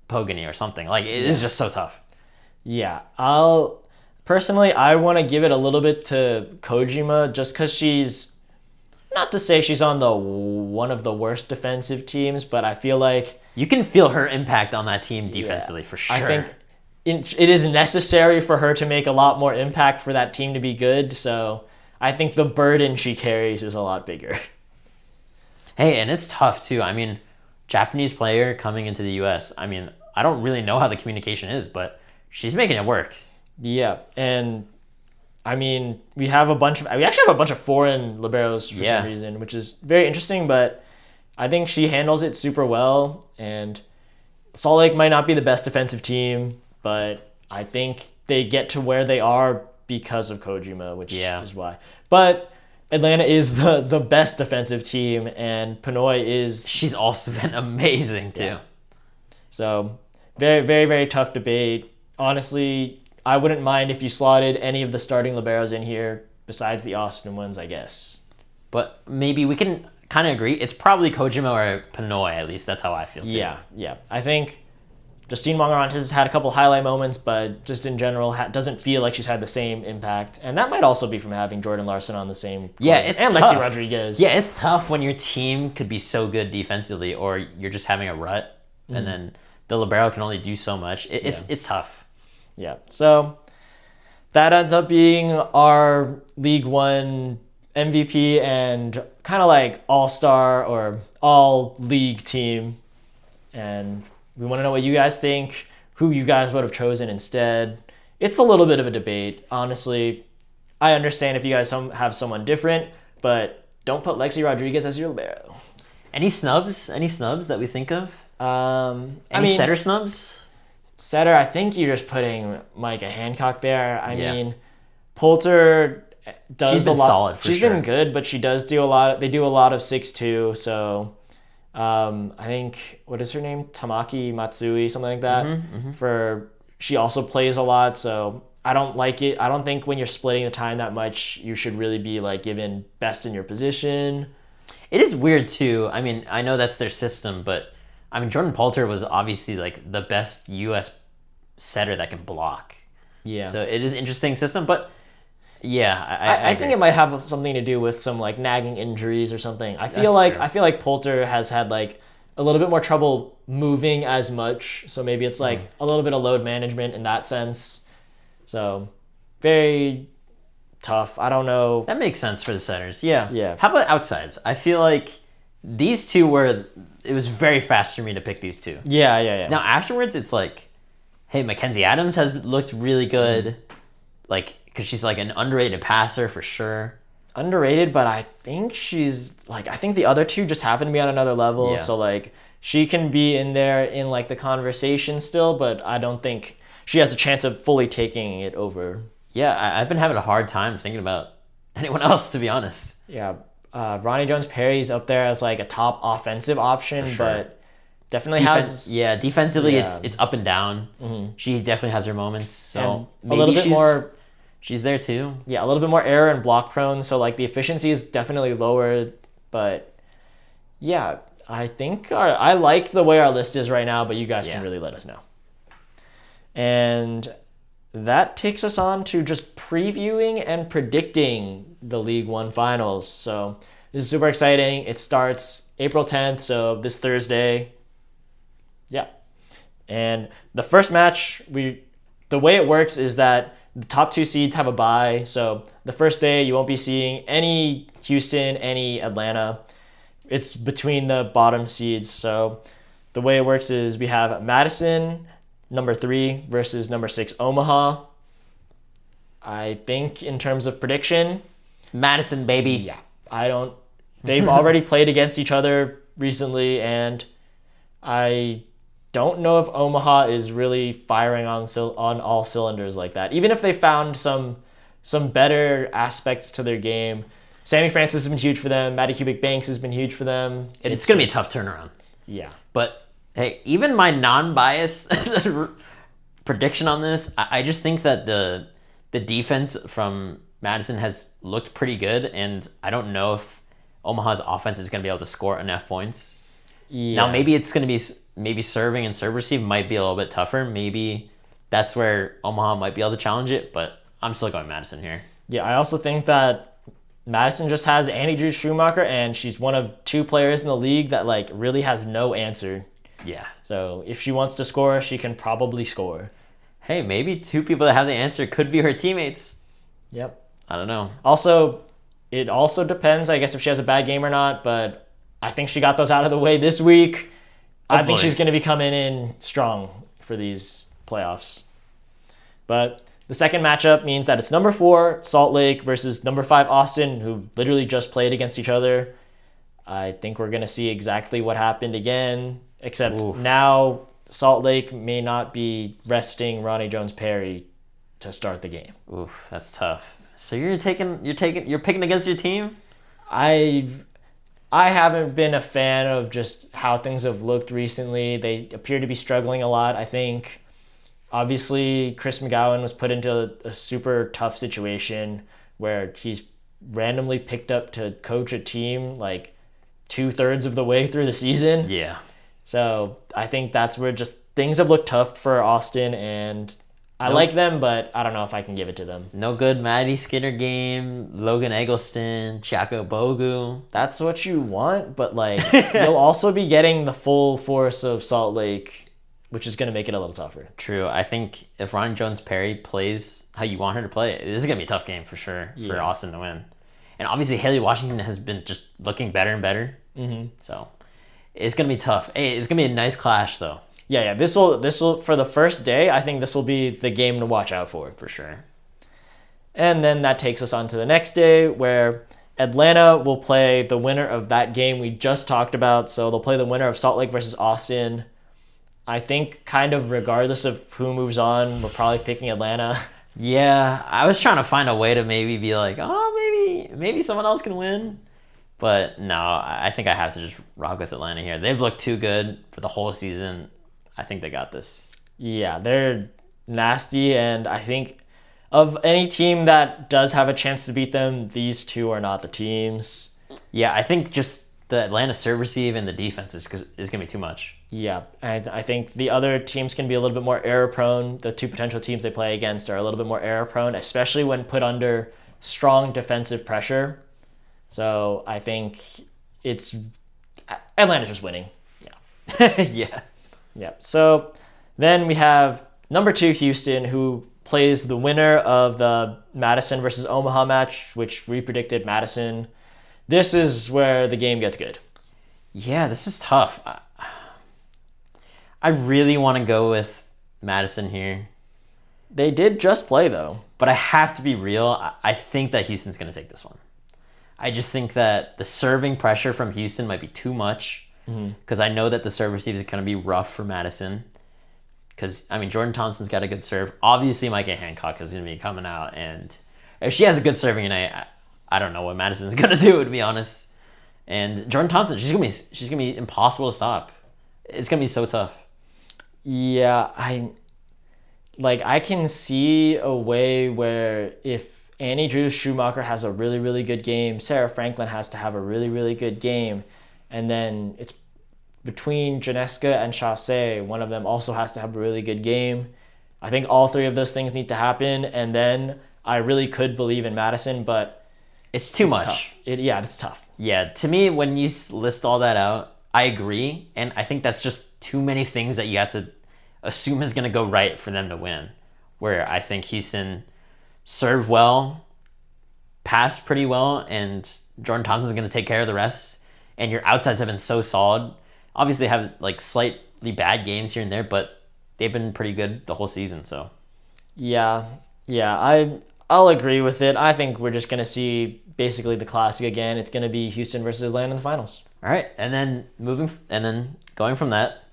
Speaker 2: Pogany or something. Like, it is just so tough.
Speaker 1: Yeah, personally, I want to give it a little bit to Kojima just because she's, not to say she's on the one of the worst defensive teams, but I feel like
Speaker 2: You can feel her impact on that team defensively for sure.
Speaker 1: I think it is necessary for her to make a lot more impact for that team to be good. So I think the burden she carries is a lot bigger.
Speaker 2: Hey, and it's tough too. I mean, Japanese player coming into the U.S. I mean, I don't really know how the communication is, but she's making it work.
Speaker 1: Yeah, and I mean, we actually have a bunch of foreign liberos for some reason, which is very interesting, but I think she handles it super well, and Salt Lake might not be the best defensive team, but I think they get to where they are because of Kojima, which is why. But Atlanta is the best defensive team, and Pinoy is...
Speaker 2: She's also been amazing, too.
Speaker 1: Yeah. So, very, very, very tough debate. Honestly, I wouldn't mind if you slotted any of the starting liberos in here besides the Austin ones, I guess.
Speaker 2: But maybe we can kind of agree. It's probably Kojima or Pinoy, at least. That's how I feel, too.
Speaker 1: Yeah. I think Justine Mongaron has had a couple highlight moments, but just in general doesn't feel like she's had the same impact. And that might also be from having Jordan Larson on the same court.
Speaker 2: It's
Speaker 1: and
Speaker 2: tough.
Speaker 1: Lexi Rodriguez.
Speaker 2: Yeah, it's tough when your team could be so good defensively or you're just having a rut and then the libero can only do so much. It's tough.
Speaker 1: Yeah, so that ends up being our League One MVP and kind of like all-star or all-league team. And we want to know what you guys think, who you guys would have chosen instead. It's a little bit of a debate, honestly. I understand if you guys have someone different, but don't put Lexi Rodriguez as your libero.
Speaker 2: Any snubs? Any snubs that we think of?
Speaker 1: Any
Speaker 2: setter snubs?
Speaker 1: Setter, I think you're just putting Micah Hancock there. I mean, Poulter does
Speaker 2: She's been
Speaker 1: a lot.
Speaker 2: solid for
Speaker 1: She's
Speaker 2: sure.
Speaker 1: been good, but she does do a lot. They do a lot of 6'2", so I think, what is her name? Tamaki Matsui, something like that. She also plays a lot, so I don't like it. I don't think when you're splitting the time that much, you should really be like given best in your position.
Speaker 2: It is weird too. I mean, I know that's their system, but I mean, Jordan Poulter was obviously like the best U.S. setter that can block.
Speaker 1: Yeah.
Speaker 2: So it is an interesting system, but yeah,
Speaker 1: I think it might have something to do with some like nagging injuries or something. I feel like Poulter has had like a little bit more trouble moving as much, so maybe it's like a little bit of load management in that sense. So very tough. I don't know.
Speaker 2: That makes sense for the setters. Yeah.
Speaker 1: Yeah.
Speaker 2: How about outsides? I feel like these two it was very fast for me to pick these two.
Speaker 1: Yeah.
Speaker 2: Now afterwards, it's like, hey, Mackenzie Adams has looked really good, like because she's like an underrated passer for sure.
Speaker 1: Underrated, but I think I think the other two just happen to be on another level.
Speaker 2: Yeah.
Speaker 1: So like she can be in there in like the conversation still, but I don't think she has a chance of fully taking it over.
Speaker 2: Yeah, I've been having a hard time thinking about anyone else, to be honest.
Speaker 1: Yeah, Ronnie Jones-Perry's up there as like a top offensive option,
Speaker 2: For sure.
Speaker 1: But definitely has...
Speaker 2: Yeah, defensively it's up and down. She definitely has her moments. So
Speaker 1: a little bit more...
Speaker 2: She's there too.
Speaker 1: Yeah, a little bit more error and block prone, so like the efficiency is definitely lower, but yeah, I think I like the way our list is right now, but you guys can really let us know. And that takes us on to just previewing and predicting the League One Finals. So this is super exciting. It starts April 10th, so this Thursday. Yeah. And the first match, the way it works is that the top 2 seeds have a bye. So the first day, you won't be seeing any Houston, any Atlanta. It's between the bottom seeds. So the way it works is we have Madison, number 3, versus number 6, Omaha. I think in terms of prediction,
Speaker 2: Madison, baby.
Speaker 1: yeah, they've already played against each other recently, and I don't know if Omaha is really firing on all cylinders like that. Even if they found some better aspects to their game. Sammy Francis has been huge for them. Maddie Cubic Banks has been huge for them.
Speaker 2: It's going to be a tough turnaround.
Speaker 1: Yeah.
Speaker 2: But hey, even my non-biased prediction on this, I just think that the defense from Madison has looked pretty good, and I don't know if Omaha's offense is going to be able to score enough points.
Speaker 1: Yeah.
Speaker 2: Now, maybe it's going to be maybe serving and serve receive might be a little bit tougher. Maybe that's where Omaha might be able to challenge it, but I'm still going Madison here.
Speaker 1: Yeah, I also think that Madison just has Annie Drew Schumacher, and she's one of 2 players in the league that like really has no answer.
Speaker 2: Yeah.
Speaker 1: So if she wants to score, she can probably score.
Speaker 2: Hey, maybe 2 people that have the answer could be her teammates.
Speaker 1: Yep.
Speaker 2: I don't know.
Speaker 1: Also, it also depends, I guess, if she has a bad game or not, but I think she got those out of the way this week.
Speaker 2: Hopefully.
Speaker 1: I think she's going to be coming in strong for these playoffs. But the second matchup means that it's number 4, Salt Lake, versus number 5, Austin, who literally just played against each other. I think we're going to see exactly what happened again, except now Salt Lake may not be resting Ronnie Jones-Perry to start the game.
Speaker 2: Oof, that's tough. So you're picking against your team?
Speaker 1: I haven't been a fan of just how things have looked recently. They appear to be struggling a lot. I think, obviously, Chris McGowan was put into a super tough situation where he's randomly picked up to coach a team like 2/3 of the way through the season.
Speaker 2: Yeah.
Speaker 1: So I think that's where just things have looked tough for Austin, and I like them, but I don't know if I can give it to them.
Speaker 2: No good Maddie Skinner game, Logan Eggleston, Chaco Bogu.
Speaker 1: That's what you want, but like you'll also be getting the full force of Salt Lake, which is going to make it a little tougher.
Speaker 2: True. I think if Ronnie Jones-Perry plays how you want her to play, this is going to be a tough game for sure for Austin to win. And obviously Haley Washington has been just looking better and better. Mm-hmm. So it's going to be tough. Hey, it's going to be a nice clash though.
Speaker 1: Yeah. This will for the first day, I think this will be the game to watch out for
Speaker 2: sure.
Speaker 1: And then that takes us on to the next day where Atlanta will play the winner of that game we just talked about. So they'll play the winner of Salt Lake versus Austin. I think kind of regardless of who moves on, we're probably picking Atlanta.
Speaker 2: Yeah, I was trying to find a way to maybe be like, oh, maybe someone else can win. But no, I think I have to just rock with Atlanta here. They've looked too good for the whole season. I think they got this.
Speaker 1: Yeah, they're nasty, and I think of any team that does have a chance to beat them, these 2 are not the teams.
Speaker 2: Yeah, I think just the Atlanta serve receive and the defense is going to be too much.
Speaker 1: Yeah, and I think the other teams can be a little bit more error prone. The 2 potential teams they play against are a little bit more error prone, especially when put under strong defensive pressure. So I think it's Atlanta just winning.
Speaker 2: Yeah. Yeah.
Speaker 1: Yeah. So then we have number 2 Houston, who plays the winner of the Madison versus Omaha match, which we predicted Madison. This is where the game gets good.
Speaker 2: Yeah, this is tough. I really want to go with Madison here.
Speaker 1: They did just play, though.
Speaker 2: But I have to be real. I think that Houston's going to take this one. I just think that the serving pressure from Houston might be too much because I know that the serve receive is going to be rough for Madison. Because, I mean, Jordan Thompson's got a good serve. Obviously, Micah Hancock is going to be coming out. And if she has a good serving night, I don't know what Madison's going to do, to be honest. And Jordan Thompson, she's going to be impossible to stop. It's going to be so tough.
Speaker 1: Yeah, I can see a way where if Annie Drew Schumacher has a really, really good game, Sarah Franklin has to have a really, really good game, and then it's between Janeska and Chaussee, one of them also has to have a really good game. I think all 3 of those things need to happen, and then I really could believe in Madison, but
Speaker 2: it's too much.
Speaker 1: Tough. It's tough.
Speaker 2: Yeah, to me, when you list all that out, I agree, and I think that's just too many things that you have to assume is going to go right for them to win. Where I think Houston served well, passed pretty well, and Jordan Thompson's going to take care of the rest. And your outsides have been so solid. Obviously, they have like slightly bad games here and there, but they've been pretty good the whole season. So,
Speaker 1: yeah, I'll agree with it. I think we're just going to see basically the classic again. It's going to be Houston versus Atlanta in the finals.
Speaker 2: All right, and then going from that,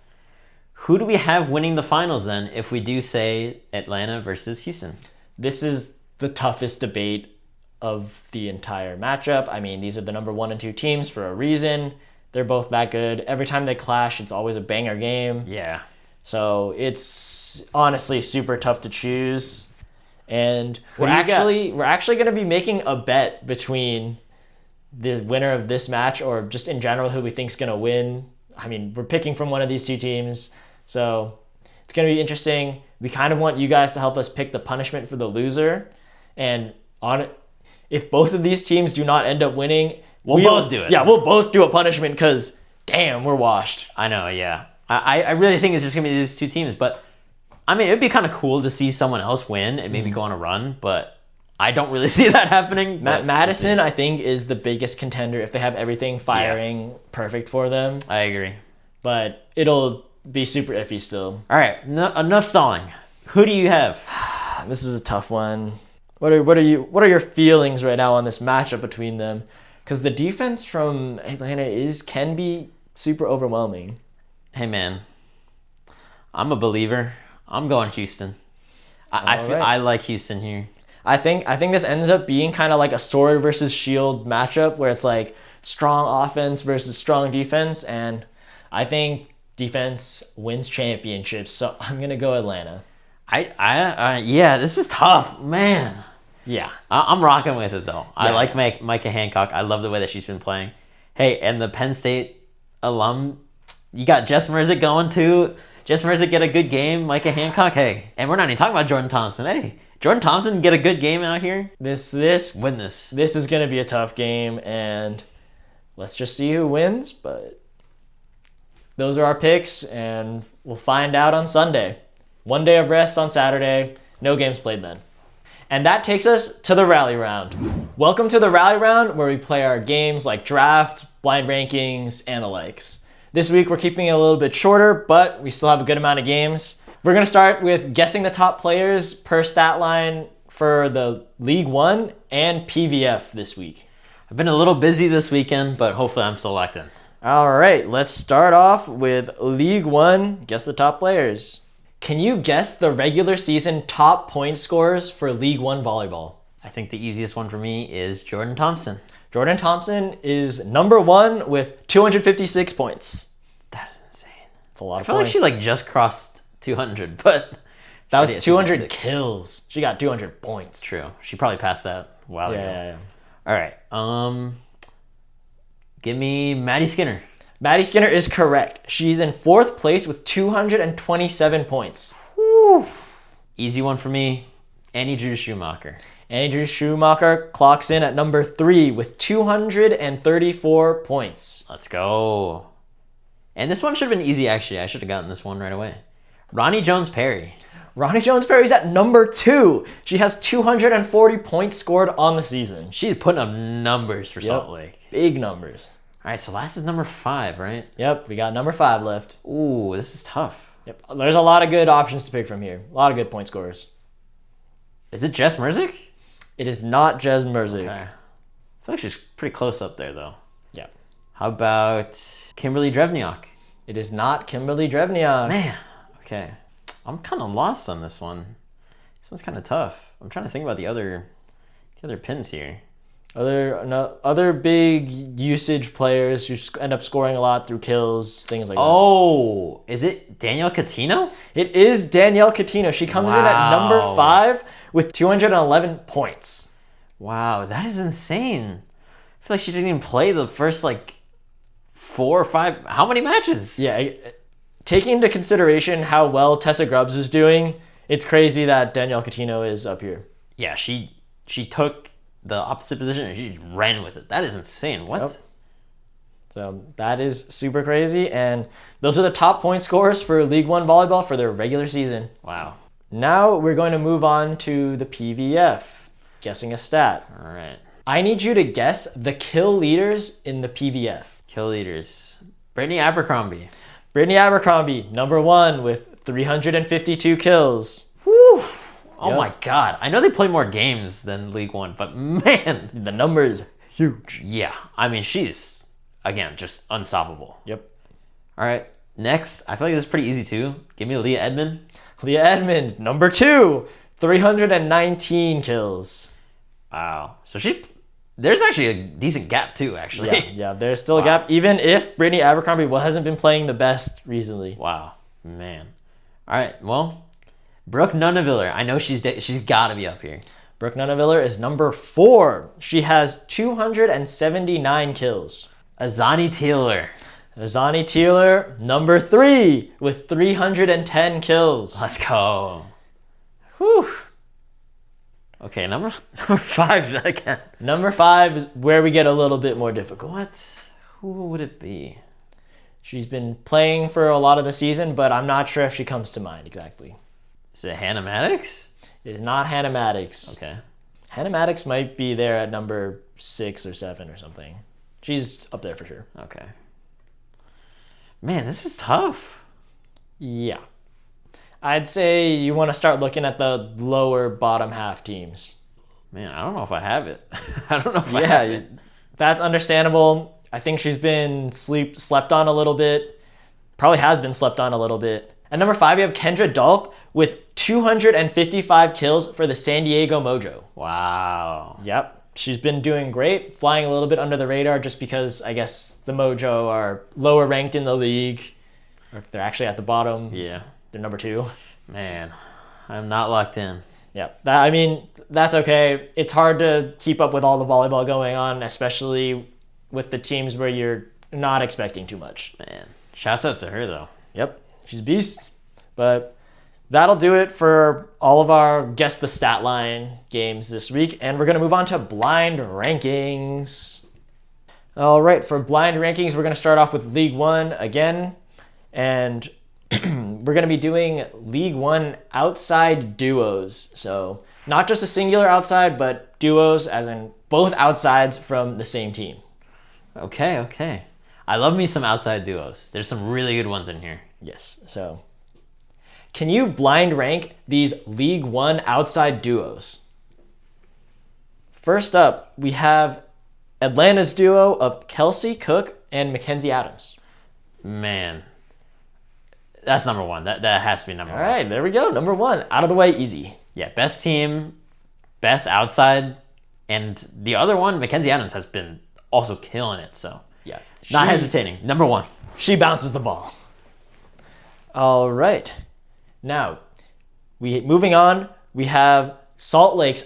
Speaker 2: who do we have winning the finals then if we do say Atlanta versus Houston?
Speaker 1: This is the toughest debate of the entire matchup. I mean, these are the number 1 and 2 teams for a reason. They're both that good. Every time they clash, it's always a banger game.
Speaker 2: Yeah.
Speaker 1: So it's honestly super tough to choose. And we're
Speaker 2: do you
Speaker 1: actually going to be making a bet between the winner of this match, or just in general who we think is going to win. I mean, we're picking from one of these two teams, so it's going to be interesting. We kind of want you guys to help us pick the punishment for the loser, and if both of these teams do not end up winning,
Speaker 2: we'll both do it.
Speaker 1: Yeah, we'll both do a punishment because damn, we're washed.
Speaker 2: I know, yeah. I really think it's just going to be these two teams, but I mean, it'd be kind of cool to see someone else win and maybe go on a run, but I don't really see that happening.
Speaker 1: Madison, I think, is the biggest contender if they have everything firing perfect for them.
Speaker 2: I agree.
Speaker 1: But it'll be super iffy still.
Speaker 2: All right, enough stalling. Who do you have?
Speaker 1: This is a tough one. What are your feelings right now on this matchup between them? Because the defense from Atlanta can be super overwhelming.
Speaker 2: Hey man, I'm a believer. I'm going Houston. I like Houston here.
Speaker 1: I think this ends up being kind of like a sword versus shield matchup where it's like strong offense versus strong defense, and I think defense wins championships. So I'm gonna go Atlanta.
Speaker 2: Yeah, this is tough, man.
Speaker 1: Yeah,
Speaker 2: I'm rocking with it though. I like
Speaker 1: yeah.
Speaker 2: Micah Hancock. I love the way that she's been playing. Hey, and the Penn State alum, you got Jess Merzick going too. Jess Merzick get a good game. Micah Hancock, hey, and we're not even talking about Jordan Thompson. Hey, Jordan Thompson get a good game out here.
Speaker 1: This
Speaker 2: win this.
Speaker 1: This is gonna be a tough game, and let's just see who wins. But those are our picks, and we'll find out on Sunday. 1 day of rest on Saturday. No games played then. And that takes us to the rally round. Welcome to the rally round, where we play our games like draft, blind rankings, and the likes. This week we're keeping it a little bit shorter, but we still have a good amount of games. We're going to start with guessing the top players per stat line for the League One and PVF this week.
Speaker 2: I've been a little busy this weekend, but hopefully I'm still locked in.
Speaker 1: All right, let's start off with League One. Guess the top players. Can you guess the regular season top point scorers for League One volleyball?
Speaker 2: I think the easiest one for me is Jordan Thompson.
Speaker 1: Jordan Thompson is number 1 with 256 points.
Speaker 2: That is insane.
Speaker 1: It's a lot of points.
Speaker 2: I feel like she just crossed 200, but
Speaker 1: that was 200 kills. She got 200 points.
Speaker 2: True. She probably passed that a while ago.
Speaker 1: Yeah.
Speaker 2: All right. Give me Maddie Skinner.
Speaker 1: Maddie Skinner is correct. She's in 4th place with 227 points.
Speaker 2: Whew. Easy one for me. Annie Drew Schumacher.
Speaker 1: Annie Drew Schumacher clocks in at number 3 with 234 points.
Speaker 2: Let's go. And this one should have been easy, actually. I should have gotten this one right away. Ronnie Jones-Perry.
Speaker 1: Ronnie Jones-Perry's at number 2. She has 240 points scored on the season.
Speaker 2: She's putting up numbers for Salt Lake.
Speaker 1: Big numbers.
Speaker 2: All right, so last is number 5, right?
Speaker 1: Yep, we got number 5 left.
Speaker 2: Ooh, this is tough.
Speaker 1: Yep, there's a lot of good options to pick from here. A lot of good point scorers.
Speaker 2: Is it Jess Merzick?
Speaker 1: It is not Jess Merzick.
Speaker 2: Okay. I feel like she's pretty close up there, though.
Speaker 1: Yeah.
Speaker 2: How about Kimberly Drevniak?
Speaker 1: It is not Kimberly Drevniak.
Speaker 2: Man, okay. I'm kind of lost on this one. This one's kind of tough. I'm trying to think about the other pins here.
Speaker 1: Other big usage players who end up scoring a lot through kills, things like that.
Speaker 2: Oh, is it Danielle Catino?
Speaker 1: It is Danielle Catino. She comes in at number 5 with 211 points.
Speaker 2: Wow, that is insane. I feel like she didn't even play the first 4 or 5. How many matches?
Speaker 1: Yeah, taking into consideration how well Tessa Grubbs is doing, it's crazy that Danielle Catino is up here.
Speaker 2: Yeah, she took the opposite position and she ran with it. That is insane. What?
Speaker 1: Yep. So that is super crazy, and those are the top point scorers for League One volleyball for their regular season.
Speaker 2: Wow.
Speaker 1: Now we're going to move on to the PVF. Guessing a stat.
Speaker 2: All right.
Speaker 1: I need you to guess the kill leaders in the PVF.
Speaker 2: Kill leaders. Brittany Abercrombie.
Speaker 1: Brittany Abercrombie, number 1 with 352 kills. Whew.
Speaker 2: Oh
Speaker 1: Yep.
Speaker 2: my God. I know they play more games than League One, but man.
Speaker 1: The number is huge.
Speaker 2: Yeah. I mean, she's, again, just unstoppable.
Speaker 1: Yep.
Speaker 2: All right. Next, I feel like this is pretty easy too. Give me Leah Edmond.
Speaker 1: Leah Edmond, number 2, 319 kills.
Speaker 2: Wow. So there's actually a decent gap too, actually.
Speaker 1: Yeah, there's still a gap, even if Brittany Abercrombie hasn't been playing the best recently.
Speaker 2: Wow, man. All right, well, Brooke Nunaviller. I know she's got to be up here.
Speaker 1: Brooke Nunaviller is number 4. She has 279 kills.
Speaker 2: Azani Taylor.
Speaker 1: Azani Taylor, number 3, with 310 kills.
Speaker 2: Let's go.
Speaker 1: Whew.
Speaker 2: Okay, number 5 again.
Speaker 1: Number 5 is where we get a little bit more difficult.
Speaker 2: What? Who would it be?
Speaker 1: She's been playing for a lot of the season, but I'm not sure if she comes to mind exactly.
Speaker 2: Is it Hannah Maddox?
Speaker 1: It is not Hannah Maddox.
Speaker 2: Okay.
Speaker 1: Hannah Maddox might be there at number 6 or 7 or something. She's up there for sure.
Speaker 2: Okay. Man, this is tough.
Speaker 1: Yeah. I'd say you want to start looking at the lower bottom half teams.
Speaker 2: Man, I don't know if I have it. I don't know if I have it.
Speaker 1: That's understandable. I think she's been slept on a little bit. Probably has been slept on a little bit. At number 5, we have Kendra Dahlk with 255 kills for the San Diego Mojo.
Speaker 2: Wow.
Speaker 1: Yep. She's been doing great, flying a little bit under the radar just because I guess the Mojo are lower ranked in the league. Or they're actually at the bottom.
Speaker 2: Yeah.
Speaker 1: They're number 2.
Speaker 2: Man, I'm not locked in.
Speaker 1: Yeah, I mean, that's okay. It's hard to keep up with all the volleyball going on, especially with the teams where you're not expecting too much.
Speaker 2: Man, shouts out to her, though.
Speaker 1: Yep, she's a beast. But that'll do it for all of our Guess the Stat Line games this week, and we're going to move on to blind rankings. All right, for blind rankings, we're going to start off with League One again, and we're going to be doing League One outside duos. So not just a singular outside, but duos as in both outsides from the same team.
Speaker 2: Okay. I love me some outside duos. There's some really good ones in here.
Speaker 1: Yes. So can you blind rank these League One outside duos? First up, we have Atlanta's duo of Kelsey Cook and Mackenzie Adams.
Speaker 2: Man. That's number 1. That has to be number 1.
Speaker 1: All right, there we go. Number 1. Out of the way, easy.
Speaker 2: Yeah, best team, best outside, and the other one, Mackenzie Adams, has been also killing it, so
Speaker 1: Yeah.
Speaker 2: not hesitating. Number 1.
Speaker 1: She bounces the ball. All right. Now, moving on, we have Salt Lake's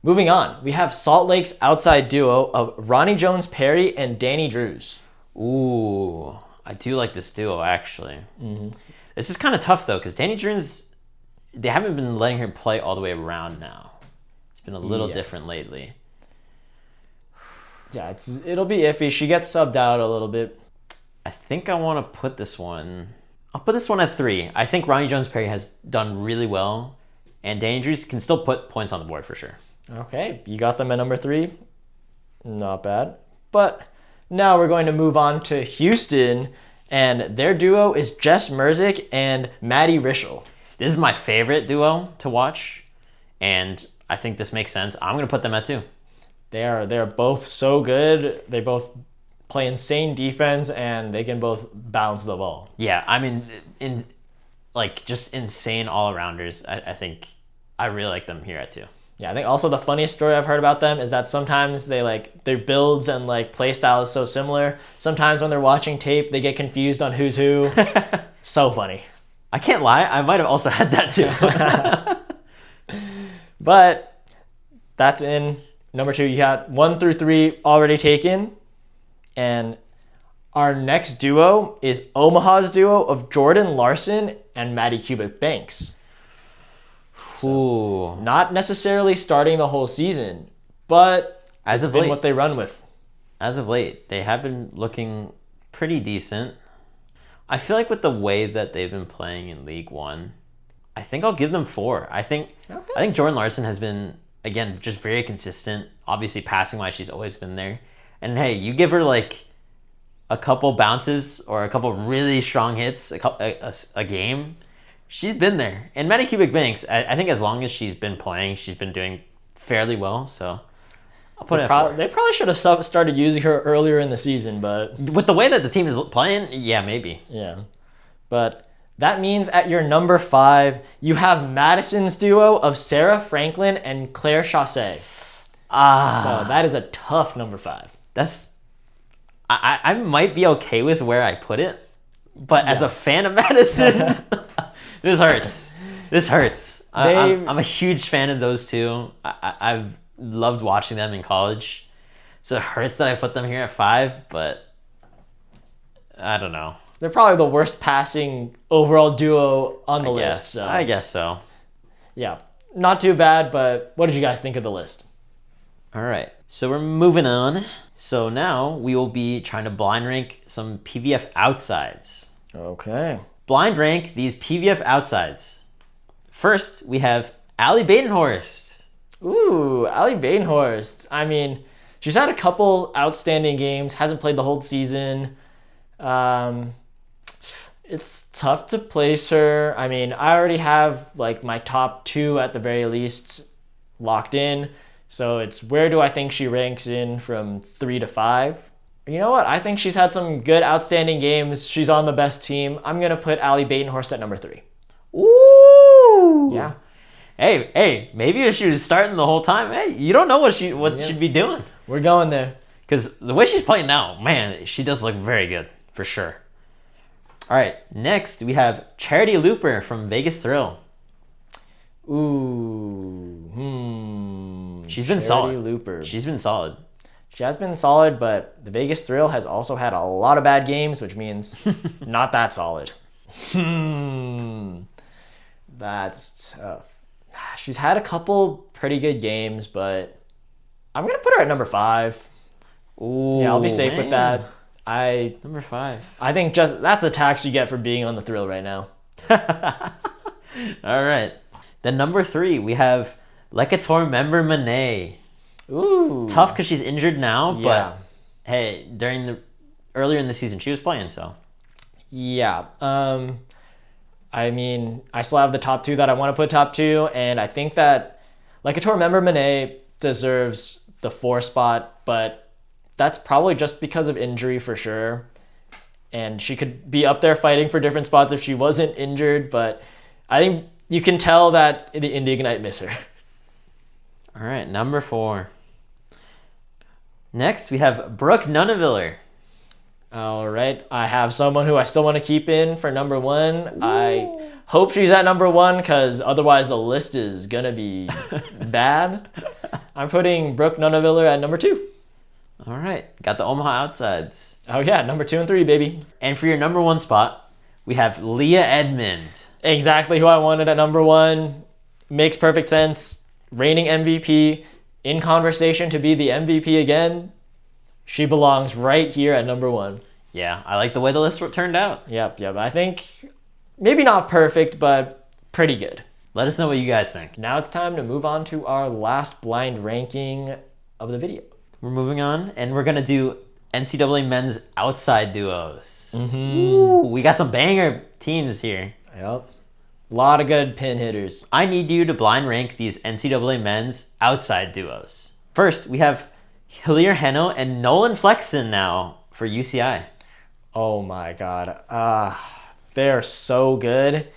Speaker 1: Moving on, we have Salt Lake's outside duo of Ronnie Jones-Perry and Danny Drews.
Speaker 2: Ooh, I do like this duo, actually. Mm-hmm. This is kind of tough, though, because Danny Drews, they haven't been letting her play all the way around now. It's been a little different lately.
Speaker 1: Yeah, it'll be iffy. She gets subbed out a little bit.
Speaker 2: I think I want to put this one... I'll put this one at 3. I think Ronnie Jones-Perry has done really well, and Danny Drews can still put points on the board for sure.
Speaker 1: Okay, you got them at number 3. Not bad. But now we're going to move on to Houston, and their duo is Jess Merzick and Maddie Rischel.
Speaker 2: This is my favorite duo to watch, and I think this makes sense. I'm going to put them at 2.
Speaker 1: They're both so good. They both play insane defense, and they can both bounce the ball.
Speaker 2: Yeah, I mean, just insane all-arounders. I think I really like them here at 2.
Speaker 1: Yeah, I think also the funniest story I've heard about them is that sometimes their builds and play style is so similar. Sometimes when they're watching tape, they get confused on who's who. So funny.
Speaker 2: I can't lie, I might have also had that too.
Speaker 1: But that's in number 2. You got 1 through 3 already taken. And our next duo is Omaha's duo of Jordan Larson and Maddie Cubic Banks.
Speaker 2: Ooh.
Speaker 1: Not necessarily starting the whole season, but
Speaker 2: as
Speaker 1: it's
Speaker 2: of
Speaker 1: been
Speaker 2: late,
Speaker 1: what they run with.
Speaker 2: As of late, they have been looking pretty decent. I feel like with the way that they've been playing in League One, I think I'll give them 4. I think Jordan Larson has been, again, just very consistent. Obviously, passing-wise, she's always been there. And hey, you give her a couple bounces or a couple really strong hits a game, She's been there. And Maddie Kubik-Banks, I think as long as she's been playing, she's been doing fairly well. So I'll put it at 4.
Speaker 1: They probably should have started using her earlier in the season, but
Speaker 2: With the way that the team is playing, yeah, maybe.
Speaker 1: yeah. But that means at your number 5, you have Madison's duo of Sarah Franklin and Claire Chassé. So that is a tough number 5.
Speaker 2: I might be okay with where I put it, but as a fan of Madison, this hurts. This hurts. I'm a huge fan of those two. I've loved watching them in college. So it hurts that I put them here at 5, but I don't know.
Speaker 1: They're probably the worst passing overall duo on the list. So.
Speaker 2: I guess so.
Speaker 1: Yeah, not too bad, but what did you guys think of the list?
Speaker 2: All right, so we're moving on. So now we will be trying to blind rank some PVF outsides.
Speaker 1: Okay.
Speaker 2: Blind rank these PVF outsides. First, we have Allie Badenhorst.
Speaker 1: Ooh, Allie Badenhorst. I mean, she's had a couple outstanding games, hasn't played the whole season. It's tough to place her. I mean, I already have like my top 2 at the very least locked in. So it's where do I think she ranks in from 3 to 5? You know what? I think she's had some good, outstanding games. She's on the best team. I'm going to put Allie Badenhorst at number 3.
Speaker 2: Ooh.
Speaker 1: Yeah.
Speaker 2: Hey, maybe if she was starting the whole time, hey, you don't know what she'd be doing.
Speaker 1: We're going there.
Speaker 2: Because the way she's playing now, man, she does look very good, for sure. All right, next we have Charity Looper from Vegas Thrill.
Speaker 1: Ooh.
Speaker 2: She's been solid.
Speaker 1: Looper.
Speaker 2: She's been solid.
Speaker 1: She has been solid, but the Vegas Thrill has also had a lot of bad games, which means not that solid. That's tough. She's had a couple pretty good games, but I'm going to put her at number 5.
Speaker 2: Ooh,
Speaker 1: yeah, I'll be safe with that.
Speaker 2: Number 5.
Speaker 1: I think just that's the tax you get for being on the Thrill right now.
Speaker 2: All right. Then number 3, we have Lekator member Monet.
Speaker 1: Ooh.
Speaker 2: Tough because she's injured now,
Speaker 1: Yeah.
Speaker 2: but hey, earlier in the season, she was playing, so.
Speaker 1: Yeah. I mean, I still have the top 2 that I want to put top 2, and I think that Lekator member Monet deserves the 4 spot, but that's probably just because of injury for sure. And she could be up there fighting for different spots if she wasn't injured, but I think you can tell that the Indie Ignite miss her.
Speaker 2: All right, number 4. Next, we have Brooke Nuneviller.
Speaker 1: All right, I have someone who I still want to keep in for number 1. Ooh. I hope she's at number 1 because otherwise the list is going to be bad. I'm putting Brooke Nuneviller at number 2.
Speaker 2: All right, got the Omaha outsides.
Speaker 1: Oh yeah, number 2 and 3, baby.
Speaker 2: And for your number 1 spot, we have Leah Edmond.
Speaker 1: Exactly who I wanted at number 1. Makes perfect sense. Reigning MVP, in conversation to be the MVP again. She belongs right here at number 1.
Speaker 2: Yeah, I like the way the list turned out.
Speaker 1: Yep. I think maybe not perfect, but pretty good.
Speaker 2: Let us know what you guys think.
Speaker 1: Now it's time to move on to our last blind ranking of the video.
Speaker 2: We're moving on, and we're going to do NCAA men's outside duos.
Speaker 1: Mm-hmm.
Speaker 2: We got some banger teams here.
Speaker 1: Yep. A lot of good pin hitters.
Speaker 2: I need you to blind rank these NCAA men's outside duos. First, we have Hilaire Heno and Nolan Flexen now for UCI.
Speaker 1: Oh my God. They are so good,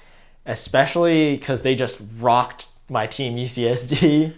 Speaker 1: especially because they just rocked my team UCSD.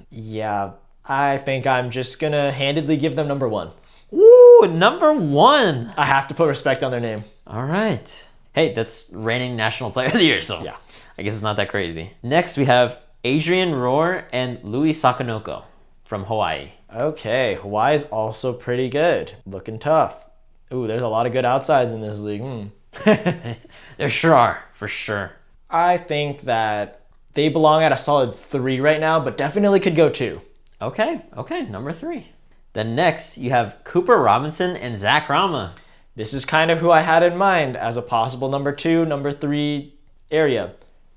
Speaker 1: Yeah, I think I'm just going to handedly give them number 1.
Speaker 2: Ooh, number 1.
Speaker 1: I have to put respect on their name.
Speaker 2: All right. Hey, that's reigning National Player of the Year, so yeah. I guess it's not that crazy. Next, we have Adrian Rohr and Louis Sakanoko from Hawaii.
Speaker 1: Okay, Hawaii's also pretty good. Looking tough. Ooh, there's a lot of good outsides in this league.
Speaker 2: There sure are, for sure.
Speaker 1: I think that they belong at a solid 3 right now, but definitely could go 2.
Speaker 2: Okay, number 3. Then next, you have Cooper Robinson and Zach Rama.
Speaker 1: This is kind of who I had in mind as a possible number 2, number 3 area.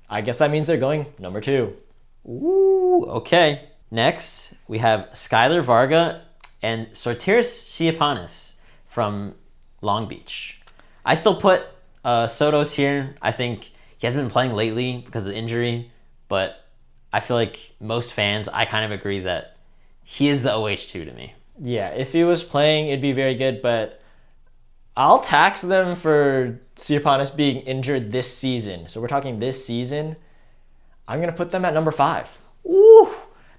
Speaker 1: I guess that means they're going number 2.
Speaker 2: Ooh, okay. Next, we have Skylar Varga and Sortiris Siapanis from Long Beach. I still put Soto's here. I think he hasn't been playing lately because of the injury, but I feel like most fans, I kind of agree that he is the OH2 to me.
Speaker 1: Yeah, if he was playing, it'd be very good, but I'll tax them for Tsiapanis being injured this season. So we're talking this season. I'm going to put them at number 5.
Speaker 2: Ooh,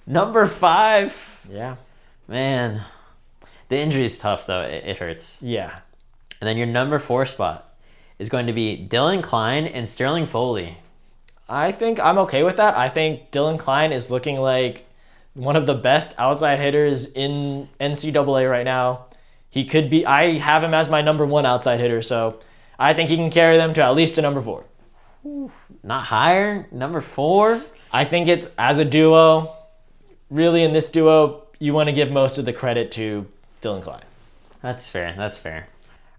Speaker 2: number 5.
Speaker 1: Yeah.
Speaker 2: Man, the injury is tough, though. It hurts.
Speaker 1: Yeah.
Speaker 2: And then your number 4 spot is going to be Dylan Klein and Sterling Foley.
Speaker 1: I think I'm okay with that. I think Dylan Klein is looking like one of the best outside hitters in NCAA right now. He could be, I have him as my number 1 outside hitter, so I think he can carry them to at least a number 4.
Speaker 2: Not higher? Number 4?
Speaker 1: I think it's, as a duo, really in this duo, you want to give most of the credit to Dylan Klein.
Speaker 2: That's fair. That's fair.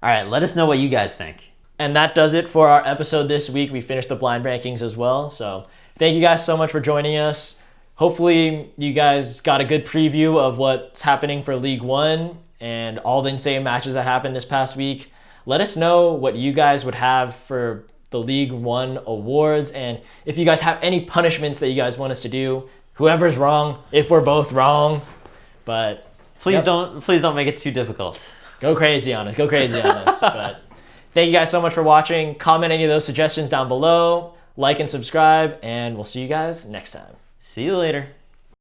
Speaker 2: All right, let us know what you guys think.
Speaker 1: And that does it for our episode this week. We finished the blind rankings as well. So thank you guys so much for joining us. Hopefully you guys got a good preview of what's happening for League One and all the insane matches that happened this past week. Let us know what you guys would have for the League One awards, and if you guys have any punishments that you guys want us to do. Whoever's wrong, if we're both wrong, but
Speaker 2: please don't make it too difficult.
Speaker 1: Go crazy on us. Go crazy on us. But thank you guys so much for watching. Comment any of those suggestions down below. Like and subscribe, and we'll see you guys next time.
Speaker 2: See you later.